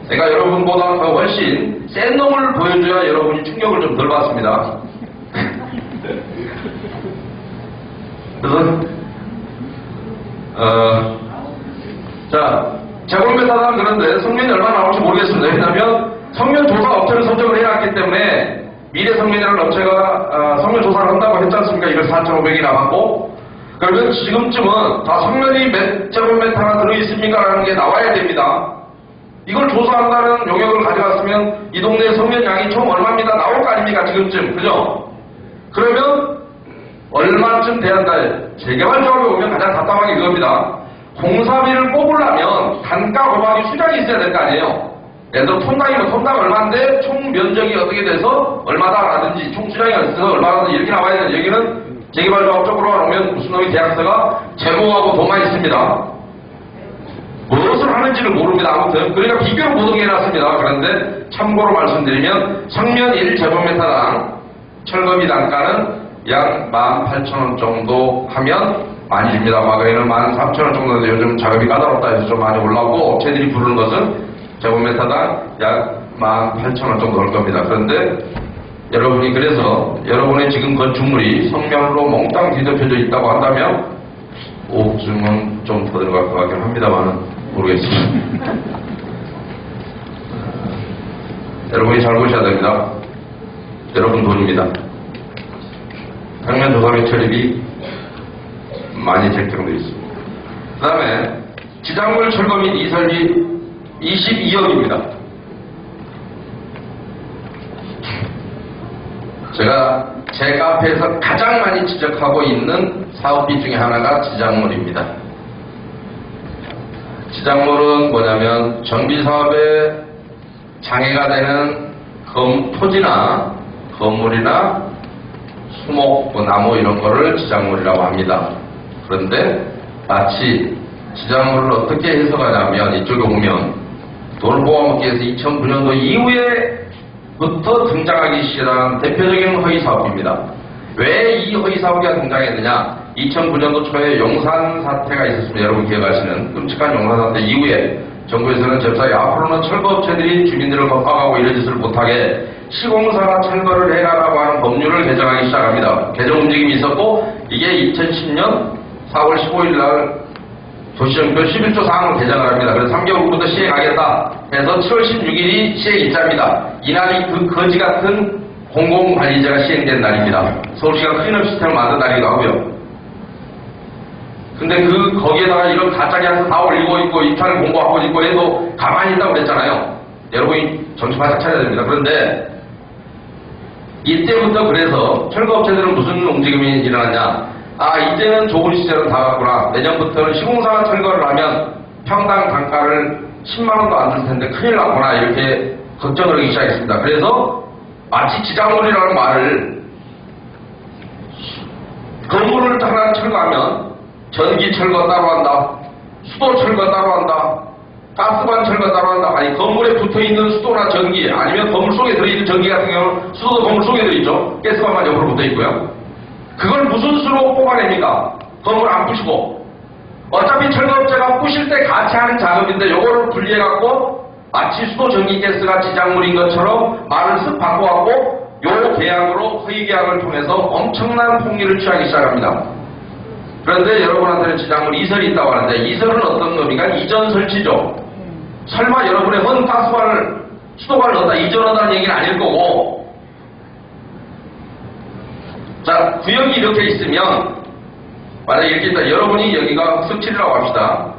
내가 여러분보다 훨씬 센 놈을 보여줘야 여러분이 충격을 좀 덜 받습니다. 그래서 자, 재벌매사단 그런데 성면이 얼마나 나올지 모르겠습니다. 왜냐하면 성면 조사 업체를 선정을 해놨기 때문에 미래 성면이라는 업체가 성면 조사를 한다고 했지 않습니까? 이걸 4,500이 나갔고 그러면 지금쯤은 다 성면이 몇 제곱미터나 들어있습니까? 라는 게 나와야 됩니다. 이걸 조사한다는 용역을 가져갔으면 이 동네 성면 양이 총 얼마입니다. 나올 거 아닙니까? 지금쯤. 그죠? 그러면 얼마쯤 돼야 한다. 재개발조합에 오면 가장 답답한 게 그겁니다. 공사비를 뽑으려면 단가 곱하기 수량이 있어야 될 거 아니에요. 예를 들어 톤당이면 톤당 얼마인데 총 면적이 어떻게 돼서 얼마다라든지 총 수량이 있어서 얼마라든지 이렇게 나와야 되는 여기는 재개발조합 쪽으로 오면 무슨 놈의 계약서가 제목하고 도만 있습니다. 무엇을 하는지를 모릅니다. 아무튼 그러니까 비교를 못하게 해놨습니다. 그런데 참고로 말씀드리면 성면 1제곱미터당 철거비 단가는 약 18,000원 정도 하면 많이 줍니다. 과거에는 13,000원 정도인데 요즘 작업이 까다롭다 해서 좀 많이 올라오고 업체들이 부르는 것은 제곱미터당 약 18,000원 정도 올 겁니다. 그런데 여러분이 그래서 여러분의 지금 건축물이 성면으로 몽땅 뒤덮여져 있다고 한다면 5억쯤은 좀 더 들어갈 것 같긴 합니다만 모르겠습니다. 여러분이 잘 보셔야 됩니다. 여러분 돈입니다. 당면 도삼의 철입이 많이 책정되어 있습니다. 그 다음에 지상물 철거 및 이설비 22억입니다. 제가 제 카페에서 가장 많이 지적하고 있는 사업비 중에 하나가 지상물입니다. 지상물은 뭐냐면 정비사업에 장애가 되는 토지나 건물이나 수목, 나무 이런 거를 지상물이라고 합니다. 그런데 마치 지상물을 어떻게 해석하냐면 이쪽에 보면 도로보호목에서 2009년도 이후에부터 등장하기 시작한 대표적인 허위사업입니다. 왜 이 허위사업이 등장했느냐? 2009년도 초에 용산 사태가 있었습니다. 여러분 기억하시는 끔찍한 용산 사태 이후에 정부에서는 접사에 앞으로는 철거업체들이 주민들을 겁박하고 이런 짓을 못하게 시공사가 철거를 해라라고 하는 법률을 개정하기 시작합니다. 개정 움직임이 있었고 이게 2010년 4월 15일 날 도시정비법 11조 사항을 개정을 합니다. 그래서 3개월 후부터 시행하겠다 해서 7월 16일이 시행 일자입니다. 이날이 그 거지 같은 공공관리제가 시행된 날입니다. 서울시가 클린업 시스템을 만든 날이기도 하고요. 근데 거기에다가 이런 가짜계약서 다 올리고 있고 입찰을 공고하고 있고 해도 가만히 있다고 그랬잖아요. 여러분이 정신 바짝 차려야 됩니다. 그런데 이때부터 그래서 철거업체들은 무슨 움직임이 일어났냐? 이제는 좋은 시절은 다 갔구나. 내년부터는 시공사가 철거를 하면 평당 단가를 10만원도 안 줄 텐데 큰일 났구나. 이렇게 걱정을 하기 시작했습니다. 그래서 마치 지상물이라는 말을 건물을 하나 철거하면 전기 철거 따로 한다. 수도 철거 따로 한다. 가스관 철거 따로 한다. 아니 건물에 붙어있는 수도나 전기 아니면 건물 속에 들어있는 전기 같은 경우는 수도도 건물 속에 들어있죠. 가스관만 옆으로 붙어있고요. 그걸 무슨 수로 뽑아냅니까? 건물 안 부시고 어차피 철거업체가 부실 때 같이 하는 작업인데 요거를 분리해갖고 마치 수도 전기 가스가 지장물인 것처럼 말을 쓱 바꿔갖고 요 계약으로 허위 계약을 통해서 엄청난 폭리를 취하기 시작합니다. 그런데 여러분한테는 지장물 이설이 있다고 하는데 이설은 어떤 놈이가 이전 설치죠. 설마 여러분의 헌 가스관을 수도관을 넣었다 이전하다는 얘기는 아닐 거고 자 구역이 이렇게 있으면 만약에 이렇게 있다 여러분이 여기가 흑석 7이라고 합시다.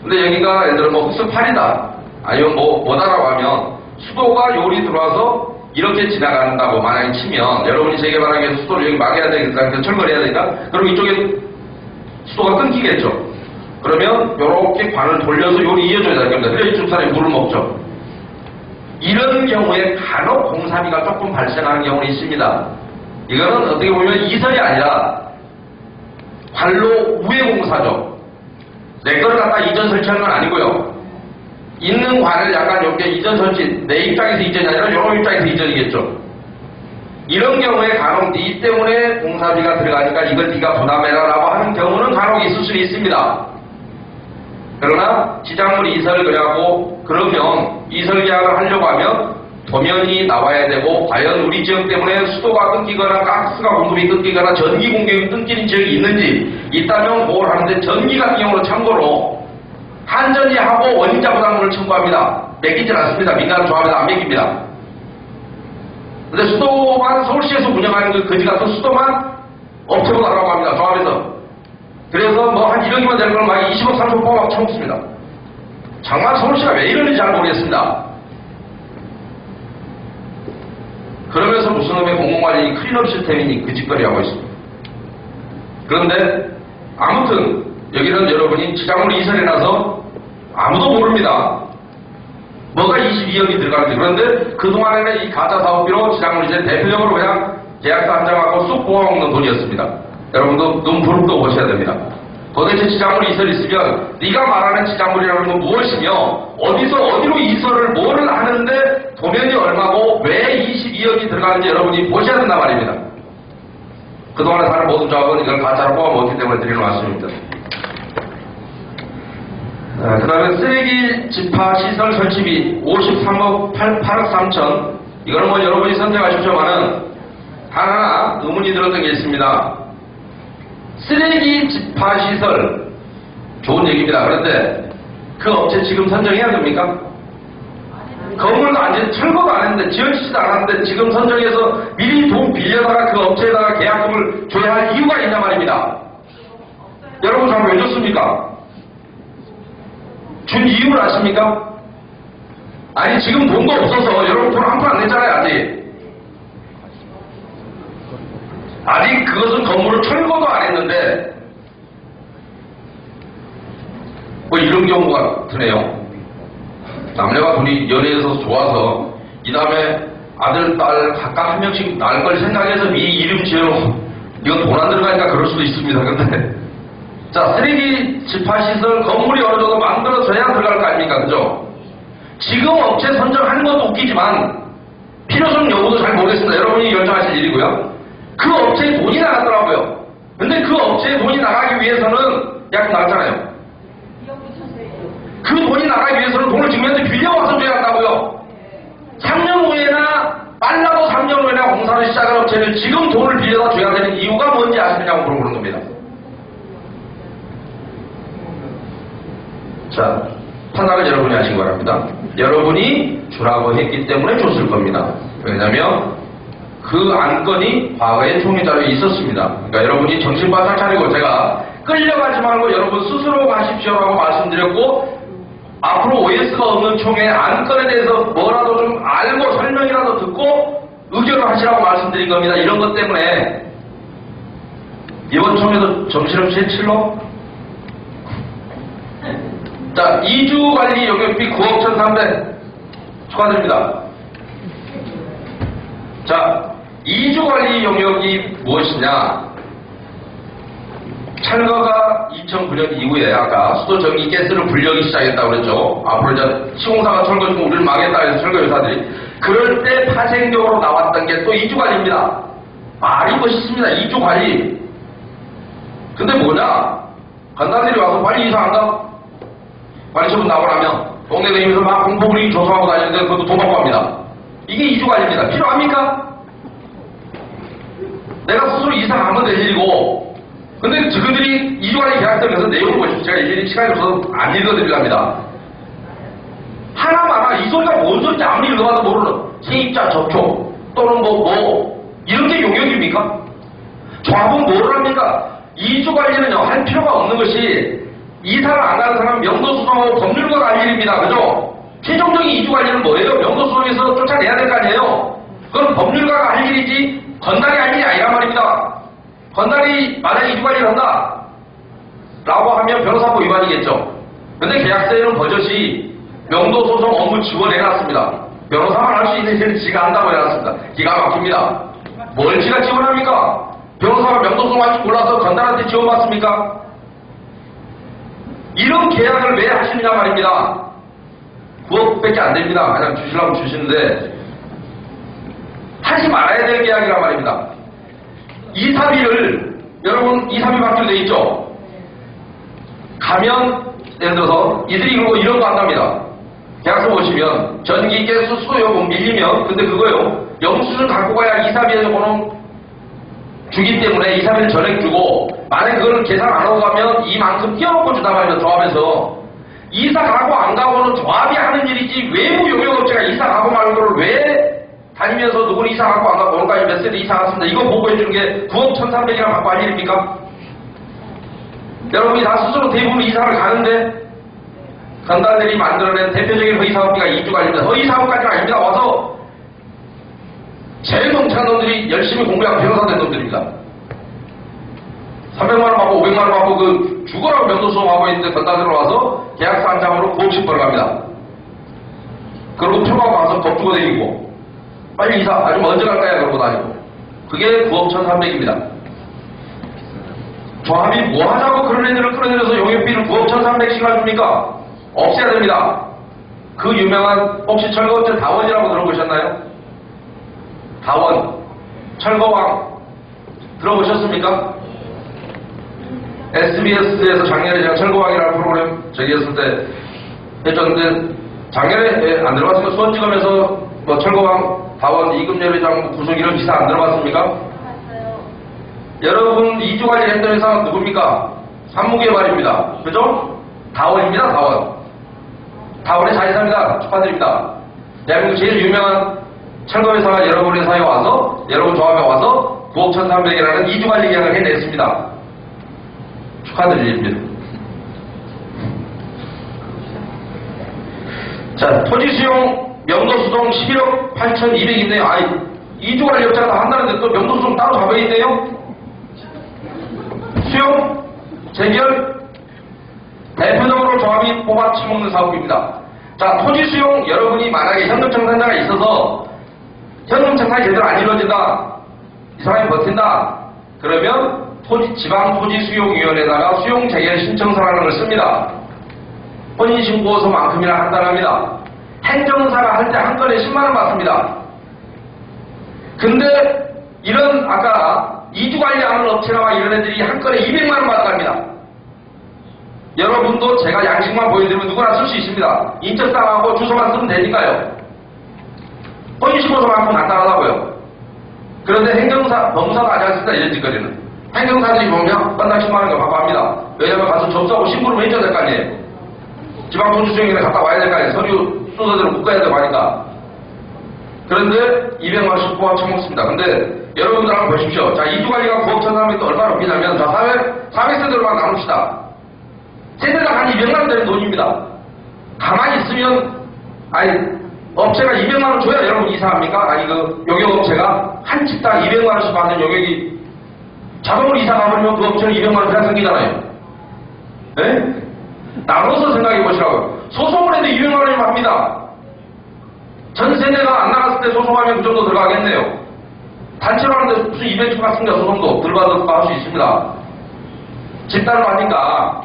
근데 여기가 예를 들어 뭐 흑석 8이다 아니면 뭐다라고 하면 수도가 요리 들어와서 이렇게 지나간다고 만약에 치면 여러분이 재개발하기 수도를 여기 막아야 되겠다 철거를 해야 되니까 그럼 이쪽에 수도가 끊기겠죠. 그러면 요렇게 관을 돌려서 요리 이어줘야 될 겁니다. 그래야 이쪽 사람이 물을 먹죠. 이런 경우에 간혹 공사비가 조금 발생하는 경우는 있습니다. 이거는 어떻게 보면 이설이 아니라 관로 우회 공사죠. 내 거를 갖다 이전 설치하는 건 아니고요. 있는 관을 약간 이렇게 이전 설치, 내 입장에서 이전이 아니라 여러 입장에서 이전이겠죠. 이런 경우에 간혹 네 때문에 공사비가 들어가니까 이걸 네가 부담해라라고 하는 경우는 간혹 있을 수 있습니다. 그러나 지장물 이설 그래갖고 그러면 이설 계약을 하려고 하면 도면이 나와야 되고 과연 우리 지역 때문에 수도가 끊기거나 가스가 공급이 끊기거나 전기 공급이 끊기는 지역이 있는지 있다면 뭘 하는데 전기 같은 경우는 참고로 한전이 하고 원인자 부담금을 청구합니다. 맡기질 않습니다. 민간은 조합에서 안 맡깁니다. 근데 수도만 서울시에서 운영하는 그 거지 같은 수도만 업체로 나가라고 합니다. 조합에서. 그래서 뭐 한 1억이면 되는 걸 막 20억, 30억 막 쳐먹습니다. 정말 서울시가 왜 이러는지 잘 모르겠습니다. 그러면서 무슨 놈의 공공관리 클린업 시스템이니 그 짓거리 하고 있습니다. 그런데 아무튼 여기는 여러분이 지장물 이설해놔서 아무도 모릅니다. 뭐가 22억이 들어가는지. 그런데 그동안에는 이 가짜 사업비로 지장물 이제 대표적으로 그냥 계약서 한 장 갖고 쑥 뽑아먹는 돈이었습니다. 여러분도 눈 부릅떠 보셔야 됩니다. 도대체 지장물이 이설이 있으면 네가 말하는 지장물이라는 건 무엇이며 어디서 어디로 이설을 뭐를 하는데 도면이 얼마고 왜 22억이 들어가는지 여러분이 보셔야 된단 말입니다. 그동안에 사는 모든 조합은 이걸 가짜로 뽑아먹기 때문에 드리는 말씀입니다. 그 다음에 쓰레기 집화 시설 설치비 53억 8억 3천 이거는 뭐 여러분이 선택하십시오만은 하나 의문이 들었던 게 있습니다. 쓰레기 집화 시설 좋은 얘기입니다. 그런데 그 업체 지금 선정해야 됩니까? 건물도 안 짓, 철거도 안 했는데, 지어지지도 않았는데, 지금 선정해서 미리 돈 빌려다가 그 업체에다가 계약금을 줘야 할 이유가 있냐 말입니다. 여러분 잘 왜 줬습니까? 준 이유를 아십니까? 아니, 지금 돈도 없어서 여러분 돈 한 푼 안 냈잖아요, 아직. 아직 그것은 건물을 철거도 안 했는데, 뭐 이런 경우가 드네요. 남녀가 둘이 연애해서 좋아서 이 다음에 아들, 딸 각각 한 명씩 낳을 걸 생각해서 이 이름 지어놓고 이건 돈 안 들어가니까 그럴 수도 있습니다. 근데 자, 쓰레기 집합시설 건물이 어느 정도 만들어져야 들어갈 거 아닙니까? 그죠? 지금 업체 선정하는 것도 웃기지만 필요성 여부도 잘 모르겠습니다. 여러분이 결정하실 일이고요. 그 업체에 돈이 나갔더라고요. 근데 그 업체에 돈이 나가기 위해서는 약 나갔잖아요. 그 돈이 나가기 위해서는 돈을 직면에 빌려와서 줘야 한다고요. 3년 후에나 빨라도 3년 후에나 공사를 시작한 업체는 지금 돈을 빌려다 줘야 되는 이유가 뭔지 아시느냐고 물어보는 겁니다. 자, 판단을 여러분이 하신 거랍니다. 여러분이 주라고 했기 때문에 줬을 겁니다. 왜냐면 그 안건이 과거에 총회자료에 있었습니다. 그러니까 여러분이 정신 바짝 차리고 제가 끌려가지 말고 여러분 스스로 가십시오라고 말씀드렸고 앞으로 OS가 없는 총회 안건에 대해서 뭐라도 좀 알고 설명이라도 듣고 의견을 하시라고 말씀드린 겁니다. 이런 것 때문에 이번 총회도 정신없이 했칠로? 자, 2주 관리 용역비 9억 1,300 축하드립니다. 자, 2주 관리 용역이 무엇이냐? 철거가 2009년 이후에 아까 수도 전기 가스를 불려기 시작했다고 그랬죠. 앞으로 이제 시공사가 철거 중에 우리를 망했다 해서 철거 회사들이 그럴 때 파생적으로 나왔던 게 또 2주 관리입니다. 말이 멋있습니다. 2주 관리. 근데 뭐냐? 간단들이 와서 빨리 이사 안 가? 관리 처분 나고 나면 동네 다니면서 막 공포분위기 조성하고 다니는데 그것도 돈 받고 합니다. 이게 2주 관리입니다. 필요합니까? 내가 스스로 이사 가면 될 일이고 근데 그들이 2주 관리 계약서를 해서 내용을 보십시오. 제가 일일이 시간이 없어서 안 읽어드리랍니다. 하나마나 이 소리가 뭔 소리인지 아무리 읽어봐도 모르는 세입자 접촉 또는 이런 게 용역입니까? 조합은 뭐를 합니까? 2주 관리는요 할 필요가 없는 것이 이사를 안 가는 사람은 명도수송하고 법률가가 할 일입니다. 그죠? 최종적인 2주 관리는 뭐예요? 명도수송에서 쫓아내야 될 거 아니에요? 그건 법률가가 할 일이지 건달이 할 일이 아니란 말입니다. 건달이 만약에 2주 관리를 한다 라고 하면 변호사법 위반이겠죠. 근데 계약서에는 버젓이 명도소송 업무 지원해놨습니다. 변호사만 할 수 있는 일은 지가 한다고 해놨습니다. 기가 막힙니다. 뭘 지가 지원합니까? 변호사가 명도소송 할지 몰라서 건달한테 지원받습니까? 이런 계약을 왜 하시느냐 말입니다. 9억밖에 안 됩니다. 그냥 주시려면 주시는데 하지 말아야 될 계약이란 말입니다. 이사비를 여러분 이사비 받기로 돼 있죠. 가면 예를 들어서 이들이 이런 거 한답니다. 계약서 보시면 전기, 가스, 수도 요금 밀리면 근데 그거요 영수증 갖고 가야 이사비에서 보는 주기 때문에 이사비를 전액 주고 만약 그걸 계산 안 하고 가면 이만큼 띄워놓고 주다 말이죠. 조합에서 이사 가고 안 가고는 조합이 하는 일이지 외부 용역업체가 이사 가고 말는 걸 왜 다니면서 누구는 이사 가고 안 가고 오늘까지 몇 세대 이사 갔습니다. 이거 보고해주는 게 9억 1,300이나 받고 할 일입니까? 여러분이 다 스스로 대부분 이사를 가는데 건달들이 만들어낸 대표적인 허위사업비가 2주 관리입니다. 허위사업까지는 아닙니다. 와서 제일 멍청한 놈들이 열심히 공부하고 변호사 된 놈들입니다. 300만원 받고 500만원 받고 그 죽어라고 명도수송하고 있는데 건달들 와서 계약서 한 장으로 9억씩 벌어갑니다. 그리고 표가 가서 겁주고 다니고 빨리 이사 아주 먼저 갈까요? 그러고 다니고 그게 9억 1,300입니다. 조합이 뭐 하자고 그런 애들을 끌어내려서 용역비를 9억 1,300씩을 줍니까? 없애야 됩니다. 그 유명한 혹시 철거업체 다원이라고 들어보셨나요? 다원 철거왕 들어보셨습니까? SBS에서 작년에 제가 철거왕이라는 프로그램 저기 했을 때 해줬는데 작년에 안 들어봤습니까? 수원지검에서 뭐 철거왕 다원 이금여회장 구속 이런 기사 안 들어봤습니까? 봤어요. 여러분 2주 관리 했던 회사가 누굽니까? 산무기의 말입니다. 그죠? 다원입니다. 다원. 다원의 자회사입니다. 축하드립니다. 대한민국 제일 유명한 철거회사가 여러분 회사에 와서, 여러분 조합에 와서 9억 1,300이라는 이주관리 계약을 해냈습니다. 축하드립니다. 자, 토지 수용 명도수동 11억 8,200인데요. 아이, 이주관리업자가 다 한다는데 또 명도수동 따로 잡아있네요. 수용, 재결, 대표적으로 조합이 뽑아 처먹는 사업입니다. 자, 토지 수용 여러분이 만약에 현금 청산자가 있어서 현금 청산이 제대로 안 이루어진다, 이 사람이 버틴다, 그러면 지방토지수용위원회에다가 수용 재결 신청서라는 걸 씁니다. 혼인신고서만큼이나 한다랍니다. 행정사가 할 때 한 건에 10만원 받습니다. 근데 이런 아까 이주관리하는 업체나 이런 애들이 한 건에 200만원 받아갑니다. 여러분도 제가 양식만 보여드리면 누구나 쓸 수 있습니다. 인적사항하고 주소만 쓰면 되니까요. 혼인신고서만큼 간단하다고요. 그런데 행정사, 법무사도 아직 안 쓴다, 이런 짓거리는. 행정사들이 보면 건당 10만원 받고 합니다. 왜냐면 가서 접수하고 신고를 해줘야 될 거 아니에요. 지방토지수용회에 갔다 와야 될 거 아니에요. 서류 순서대로 묶어야 되고 하니까. 그런데 200만원씩 뽑아 처먹습니다. 근데 여러분들 한번 보십시오. 자, 이주관리가 9억 1,300이 또 얼마나 웃기냐면, 자, 400세대로만 나눕시다. 세대당 한 200만원 되는 돈입니다. 가만히 있으면, 아니, 업체가 200만원 줘야 여러분 이사합니까? 아니, 그 용역업체가 한 집당 200만원씩 받는 용역이 자동으로 이사 가버리면 그 업체는 200만원 그냥 생기잖아요. 예? 나눠서 생각해 보시라고요. 소송을 해도 200만원이면 합니다. 전 세대가 안 나갔을 때 소송하면 그 정도 들어가겠네요. 단체로 하는데 무슨 200주 같습니다. 소송도 들어가서 할 수 있습니다. 집단으로 하니까.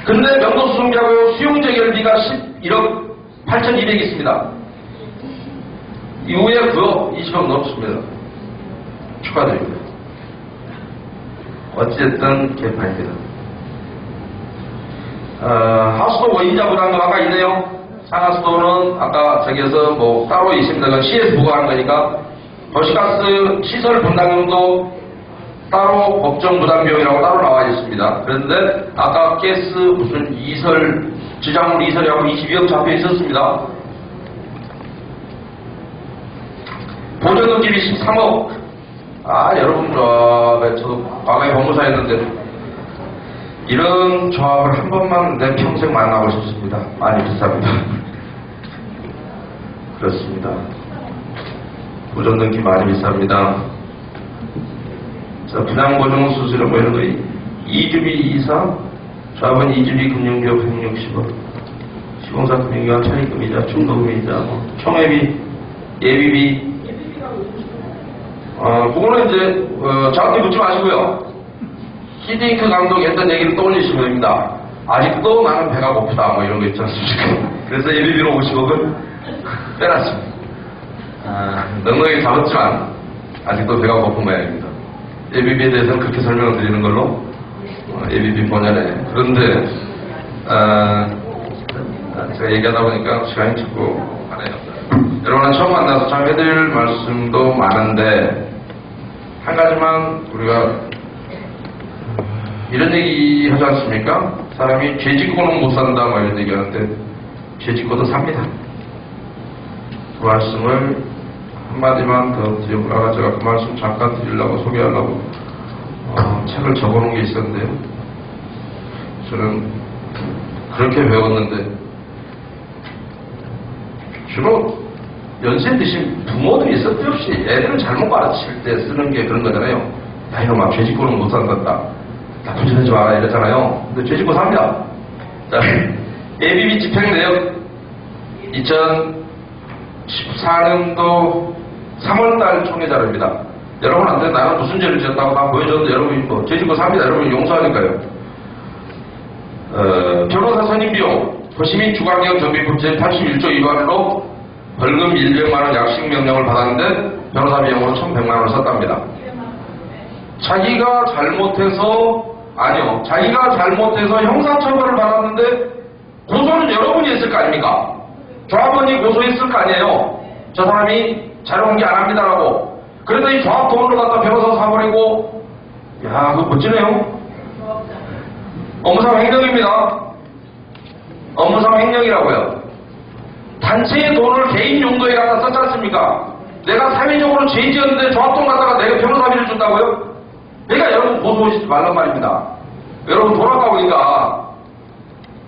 근데 명도수송비하고 수용재결비가 11억 8,200이 있습니다. 이후에 9억 20억 넘습니다. 축하드립니다. 어쨌든 개판입니다. 하수도 원인자 부담금 아까 있네요. 상하수도는 아까 저기에서 뭐 따로 있습니다. 그건 시에서 부과하는 거니까. 도시가스 시설 분담금도 따로 법정 부담 비용이라고 따로 나와 있습니다. 그런데 아까 가스 무슨 이설, 지장물 이설이라고 22억 잡혀 있었습니다. 보존금집이 13억. 여러분, 저도 과거에 법무사였는데 이런 조합을 한 번만 내 평생 만나고 싶습니다. 많이 비쌉니다. 그렇습니다. 보존등기 많이 비쌉니다. 자, 분양보증 수수료 뭐 이런 거, 이주비 이사, 조합은 이주비 금융비용 160억, 시공사 금융기관 차입금이자, 중도금이자, 총회비, 예비비, 그거는 이제, 저한테 묻지 마시고요. 히딩크 감독이 했던 얘기를 떠올리시면 됩니다. 아직도 나는 배가 고프다, 뭐 이런 거 있지 않습니까? 그래서 예비비로 50억을 빼놨습니다. 넉넉히 잡았지만, 아직도 배가 고픈 모양입니다. 예비비에 대해서는 그렇게 설명을 드리는 걸로, 예비비 본연에. 그런데, 제가 얘기하다 보니까 시간이 자꾸 가네요. 여러분, 처음 만나서 참 해드릴 말씀도 많은데, 한 가지만 우리가 이런 얘기 하지 않습니까? 사람이 죄 짓고는 못 산다, 뭐 이런 얘기 하는데, 죄 짓고도 삽니다. 그 말씀을 한마디만 더 드려보다가 제가 그 말씀 잠깐 드리려고 소개하려고 책을 적어놓은 게 있었는데요. 저는 그렇게 배웠는데, 주로 연세 드신 부모들이 쓸데없이 애들을 잘못 가르칠 때 쓰는 게 그런 거잖아요. 야, 이놈아, 죄 짓고는 못 산다. 나쁜 짓 하지 마라 이랬잖아요. 근데 죄 짓고 삽니다. 자, ABB 집행 내역 2014년도 3월달 총회 자료입니다. 여러분한테 나는 무슨 죄를 지었다고 다 보여줬는데 여러분이 뭐 죄 짓고 삽니다. 여러분이 용서하니까요. 변호사 선임 비용, 도시민 주관경 정비법 제81조 위반으로 벌금 100만원 약식 명령을 받았는데 변호사 비용으로 1,100만원을 썼답니다. 자기가 잘못해서 형사처벌을 받았는데 고소는 여러분이 했을 거 아닙니까? 조합원이 고소했을 거 아니에요. 저 사람이 자료공개 안 합니다라고. 그래도 이 조합 돈으로 갖다 변호사 사버리고, 야, 그거 멋지네요. 업무상 횡령입니다. 업무상 횡령이라고요. 단체의 돈을 개인 용도에 갖다 썼지 않습니까? 내가 사회적으로 죄 지었는데 조합돈 갖다가 내가 변호사비를 준다고요? 그러니까 여러분 고소하시지 말란 말입니다. 여러분 돌아가보니까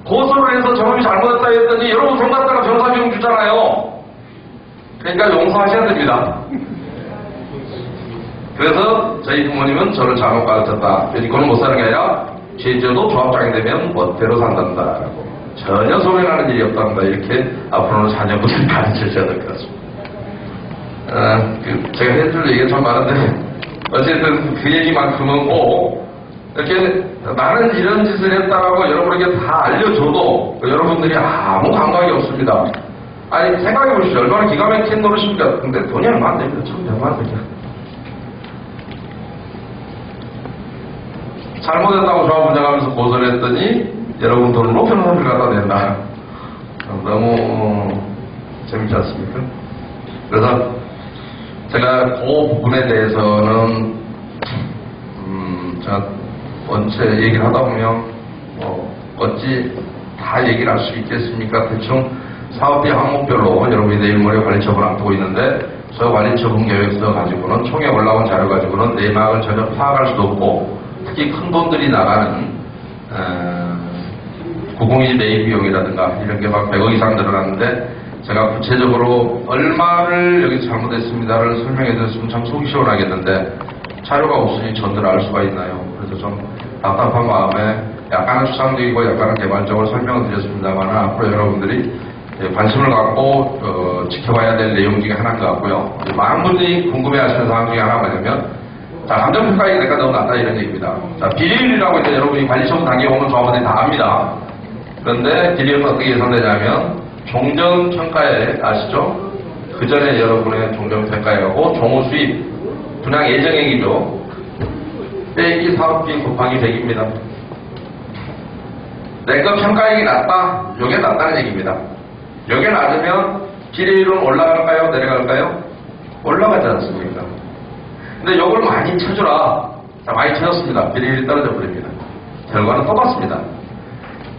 고소를 해서 저놈이 잘못했다 했더니 여러분 돈 갖다가 변호사비용 주잖아요. 그러니까 용서하셔야 됩니다. 그래서 저희 부모님은 저를 잘못 가르쳤다. 그건 못 사는 게 아니라 죄 지어도 조합장이 되면 멋대로 산단다라고. 전혀 소외나는 일이 없단다. 이렇게 앞으로는 자녀분들 가르치셔야 될 것 같습니다. 제가 해줄 얘기가 참 많은데 어쨌든 그 얘기만큼은 꼭 이렇게 나는 이런 짓을 했다고 여러분에게 다 알려줘도 여러분들이 아무 감각이 없습니다. 아니 생각해보시죠. 얼마나 기가 막힌 노릇입니까? 근데 돈이 얼마 안 됩니다. 참 얼마 안 됩니다. 잘못했다고 조합원장하면서 고소를 했더니 여러분 돈을 높여놓은 사람을 갖다 낸다. 너무 재밌지 않습니까? 그래서 제가 그 부분에 대해서는 제가 원체 얘기를 하다 보면 어찌 다 얘기를 할 수 있겠습니까? 대충 사업비 항목별로 여러분이 내일 모레 관리처분 앞두고 있는데 저 관리처분 계획서 가지고는 총에 올라온 자료 가지고는 내막을 전혀 파악할 수도 없고 특히 큰 돈들이 나가는 901 매입 비용이라든가 이런 게 막 100억 이상 늘어났는데 제가 구체적으로 얼마를 여기 잘못했습니다를 설명해 드렸으면 참 속이 시원하겠는데 자료가 없으니 전들 알 수가 있나요? 그래서 좀 답답한 마음에 약간은 추상적이고 약간은 개발적으로 설명을 드렸습니다만 앞으로 여러분들이 관심을 갖고 지켜봐야 될 내용 중에 하나인 것 같고요. 많은 분들이 궁금해하시는 사항 중에 하나가 뭐냐면 자, 감정평가액이 내가 너무 낮다 이런 얘기입니다. 자, 비례율이라고 이제 여러분이 관리처분 단계에 오면 조합원들이 다 압니다. 그런데 비례율은 어떻게 예상되냐면 종전평가액 아시죠? 그 전에 여러분의 종전평가액하고 종후수입 분양 예정액이죠. 빼기 사업비 곱하기 100입니다. 내거 평가액이 낮다? 요게 낮다는 얘기입니다. 요게 낮으면 비례율은 올라갈까요? 내려갈까요? 올라가지 않습니까? 근데 요걸 많이 쳐주라. 자, 많이 쳐줬습니다. 비례율이 떨어져 버립니다. 결과는 똑같습니다.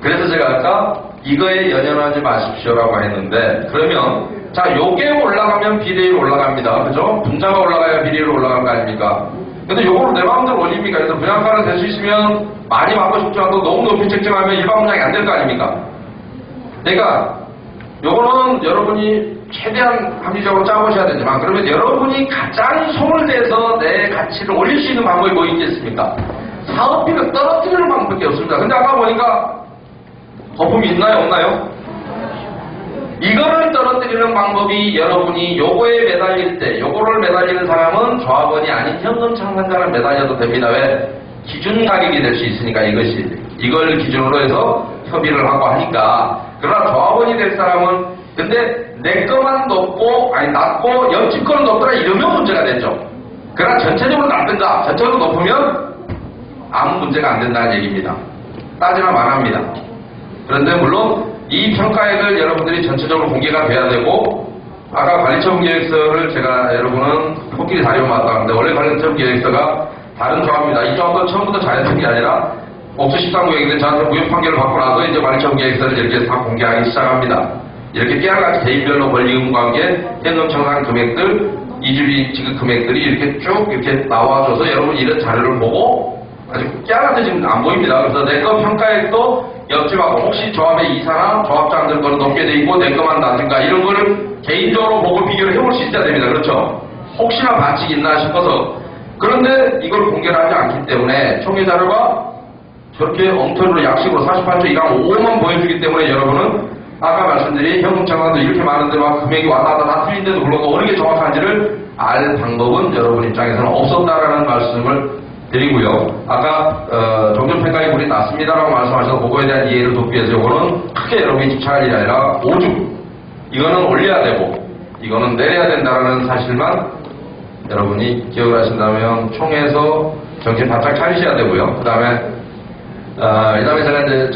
그래서 제가 아까 이거에 연연하지 마십시오라고 했는데 그러면 자, 요게 올라가면 비례율 올라갑니다. 그죠? 분자가 올라가야 비례율 올라간 거 아닙니까? 근데 요거를 내 마음대로 올립니까? 그래서 분양가는 될 수 있으면 많이 받고 싶지 않고 너무 높이 책정하면 일반 분양이 안 될 거 아닙니까? 그러니까 요거는 여러분이 최대한 합리적으로 짜보셔야 되지만 그러면 여러분이 가장 손을 대서 내 가치를 올릴 수 있는 방법이 뭐 있겠습니까? 사업비를 떨어뜨리는 방법밖에 없습니다. 근데 아까 보니까 거품이 있나요? 없나요? 이거를 떨어뜨리는 방법이 여러분이 요거에 매달릴 때 요거를 매달리는 사람은 조합원이 아닌 현금 창산자를 매달려도 됩니다. 왜? 기준 가격이 될 수 있으니까 이걸 기준으로 해서 협의를 하고 하니까 그러나 조합원이 될 사람은 근데 내 거만 낮고 옆집 거는 높더라 이러면 문제가 되죠. 그러나 전체적으로 낮든가 전체적으로 높으면 아무 문제가 안 된다는 얘기입니다. 따지면 만합니다. 그런데 물론 이 평가액을 여러분들이 전체적으로 공개가 돼야 되고 아까 관리처분 계획서를 제가 여러분은 코끼리 다리만 왔다 하는데 원래 관리처분 계획서가 다른 조합입니다. 이 조합도 처음부터 잘했던 게 아니라 옥수 13구역인데 저한테 무효 판결을 받고 나서 이제 관리처분 계획서를 이렇게 다 공개하기 시작합니다. 이렇게 깨알같이 개인별로 권리금 관계, 현금 청산 금액들, 이주비 지급 금액들이 이렇게 쭉 이렇게 나와줘서 여러분이 이런 자료를 보고 아주 깨알같이 지금 안 보입니다. 그래서 내 거 평가액도 옆집하고 혹시 조합의 이사나 조합장들 거는 높게 돼 있고 내 거만 낮은가 이런 거를 개인적으로 보고 비교를 해볼 수 있어야 됩니다. 그렇죠? 혹시나 반칙이 있나 싶어서 그런데 이걸 공개를 하지 않기 때문에 총회 자료가 저렇게 엉터리로 약식으로 48조 1항 5만 보여주기 때문에 여러분은 아까 말씀드린 현금 청산도 이렇게 많은데 막 금액이 왔다 갔다 다 틀린데도 불구하고 어느 게 정확한지를 알 방법은 여러분 입장에서는 없었다라는 말씀을 드리고요. 아까 종전평가에 물이 났습니다라고 말씀하셔서 그거에 대한 이해를 돕기 위해서 이거는 크게 여러분이 집착할 일이 아니라 오죽 이거는 올려야 되고 이거는 내려야 된다는 사실만 여러분이 기억을 하신다면 총회에서 정신 바짝 차리셔야 되고요. 그 다음에 제가 이제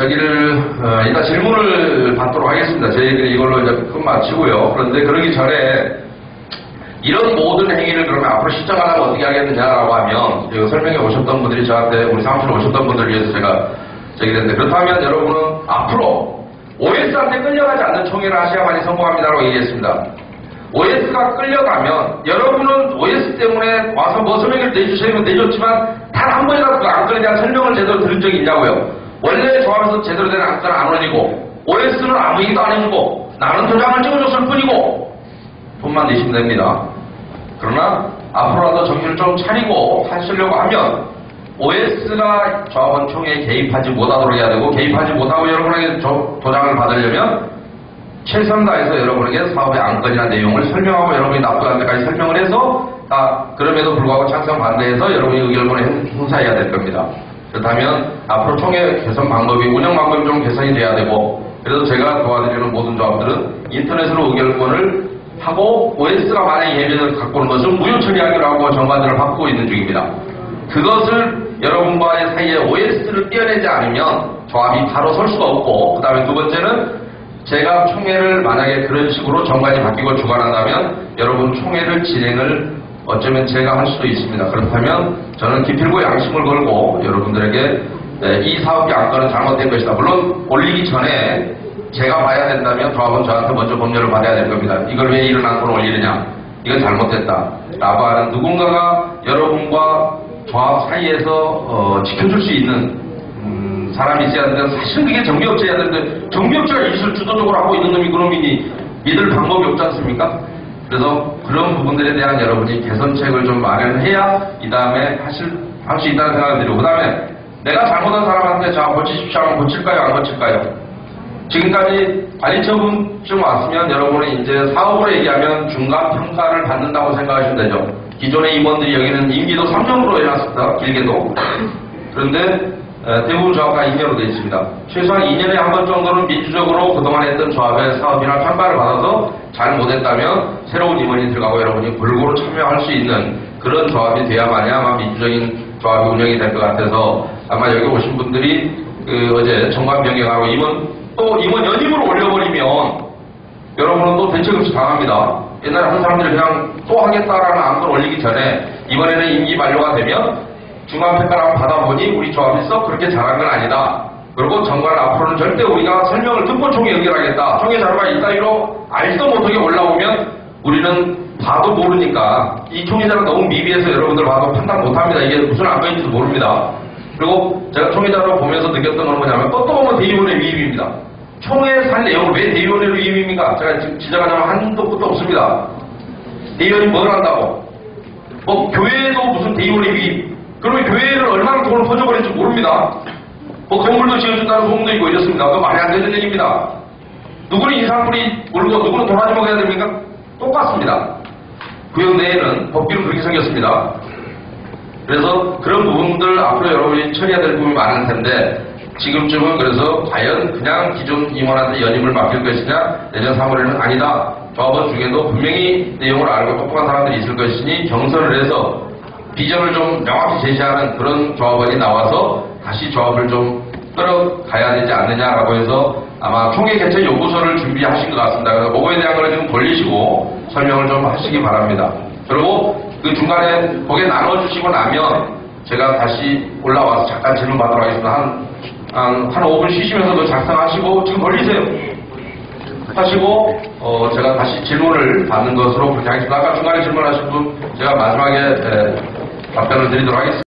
일단 질문을 받도록 하겠습니다. 저희들이 이걸로 이제 끝 마치고요. 그런데 그러기 전에 이런 모든 행위를 그러면 앞으로 시정하려면 어떻게 하겠느냐라고 하면 이거 설명해 오셨던 분들이 저한테 우리 사무실에 오셨던 분들을 위해서 제가 저기 됐는데 그렇다면 여러분은 앞으로 OS한테 끌려가지 않는 총회를 하셔야만이 성공합니다라고 얘기했습니다. OS가 끌려가면 여러분은 OS 때문에 와서 뭐 서명을 내주시면 내줬지만 단 한 번이라도 그 안건에 대한 설명을 제대로 들은 적이 있냐고요. 원래 조합에서 제대로 된 안건은 안 올리고 OS는 아무 얘기도 안 해주고 나는 도장을 찍어줬을 뿐이고 돈만 내시면 됩니다. 그러나 앞으로라도 정신을 좀 차리고 하시려고 하면 OS가 조합원 총회에 개입하지 못하도록 해야 되고, 개입하지 못하고 여러분에게 도장을 받으려면 최선 다해서 여러분에게 사업의 안건이나 내용을 설명하고 여러분이 납득할 때까지 설명을 해서 그럼에도 불구하고 찬성 반대해서 여러분이 의결권을 행사해야 될 겁니다. 그렇다면 앞으로 총회 개선 방법이, 운영 방법이 좀 개선이 돼야 되고, 그래서 제가 도와드리는 모든 조합들은 인터넷으로 의결권을 하고 OS가 만약에 예비를 갖고 오는 것을 무효 처리하기로 하고 정관들을 바꾸고 있는 중입니다. 그것을 여러분과의 사이에 OS를 떼어내지 않으면 조합이 바로 설 수가 없고, 그 다음에 두 번째는 제가 총회를 만약에 그런 식으로 정관이 바뀌고 주관한다면 여러분 총회를 진행을 어쩌면 제가 할 수도 있습니다. 그렇다면 저는 기필고 양심을 걸고 여러분들에게 이 사업의 안건은 잘못된 것이다. 물론 올리기 전에 제가 봐야 된다면 조합은 저한테 먼저 법률을 받아야 될 겁니다. 이걸 왜 이런 안건을 올리느냐, 이건 잘못됐다 라고 하는 누군가가 여러분과 조합 사이에서 지켜줄 수 있는 사람이 있어야 되는데, 사실은 그게 정비업체여야 되는데 정비업체가 이 짓을 주도적으로 하고 있는 놈이 그놈이니 믿을 방법이 없지 않습니까? 그래서 그런 부분들에 대한 여러분이 개선책을 좀 마련해야 이 다음에 할 수 있다는 생각을 드리고, 그 다음에 내가 잘못한 사람한테 자 고치십시오 하면 고칠까요 안 고칠까요? 지금까지 관리처분쯤 왔으면 여러분은 이제 사업으로 얘기하면 중간 평가를 받는다고 생각하시면 되죠. 기존의 임원들이 여기는 임기도 3년으로 해놨습니다. 길게도. 그런데 대부분 조합과 2년으로 되어 있습니다. 최소한 2년에 한 번 정도는 민주적으로 그동안 했던 조합의 사업이나 평가를 받아서 잘 못했다면 새로운 임원이 들어가고 여러분이 골고루 참여할 수 있는 그런 조합이 돼야만이 아마 민주적인 조합이 운영이 될 것 같아서, 아마 여기 오신 분들이 어제 정관 변경하고 임원 연임으로 올려버리면 여러분은 또 대책 없이 당합니다. 옛날에 한 사람들이 그냥 또 하겠다라는 안건 올리기 전에 이번에는 임기 만료가 되면 중간평가를 받아보니 우리 조합이 썩 그렇게 잘한 건 아니다. 그리고 정관 앞으로는 절대 우리가 설명을 듣고 총회 의결하겠다. 총회 자료가 이따위로 알지도 못하게 올라오면 우리는 봐도 모르니까, 이 총회 자료가 너무 미비해서 여러분들 봐도 판단 못합니다. 이게 무슨 안건인지도 모릅니다. 그리고 제가 총회 자료 보면서 느꼈던 건 뭐냐면 또 보면 대의원의 위임입니다. 총회에 산 내용을 왜 대의원의 위임입니까? 제가 지금 지적하자면 한도 끝도 없습니다. 대의원이 뭘 한다고? 뭐 교회에도 무슨 대의원의 위임, 그러면 교회를 얼마나 돈을 퍼줘버릴지 모릅니다. 뭐 건물도 지어준다는 소문도 있고 이렇습니다. 그거 말이 안 되는 얘기입니다. 누구는 인상불이 울고 누구는 도라지 먹어야 됩니까? 똑같습니다. 구역 내에는 법규는 그렇게 생겼습니다. 그래서 그런 부분들 앞으로 여러분이 처리해야 될 부분이 많을 텐데, 지금쯤은 그래서 과연 그냥 기존 임원한테 연임을 맡길 것이냐, 내년 3월에는 아니다. 조합원 중에도 분명히 내용을 알고 똑똑한 사람들이 있을 것이니 경선을 해서 비전을 좀 명확히 제시하는 그런 조합원이 나와서 다시 조합을 좀 끌어가야 되지 않느냐라고 해서 아마 총회 개최 요구서를 준비하신 것 같습니다. 그래서 그거에 대한 걸 좀 돌리시고 설명을 좀 하시기 바랍니다. 그리고 그 중간에 거기에 나눠주시고 나면 제가 다시 올라와서 잠깐 질문 받도록 하겠습니다. 한 5분 쉬시면서도 작성하시고 지금 돌리세요. 하시고 제가 다시 질문을 받는 것으로 그렇게 하겠습니다. 아까 중간에 질문하신 분 제가 마지막에 답변을 드리도록 하겠습니다.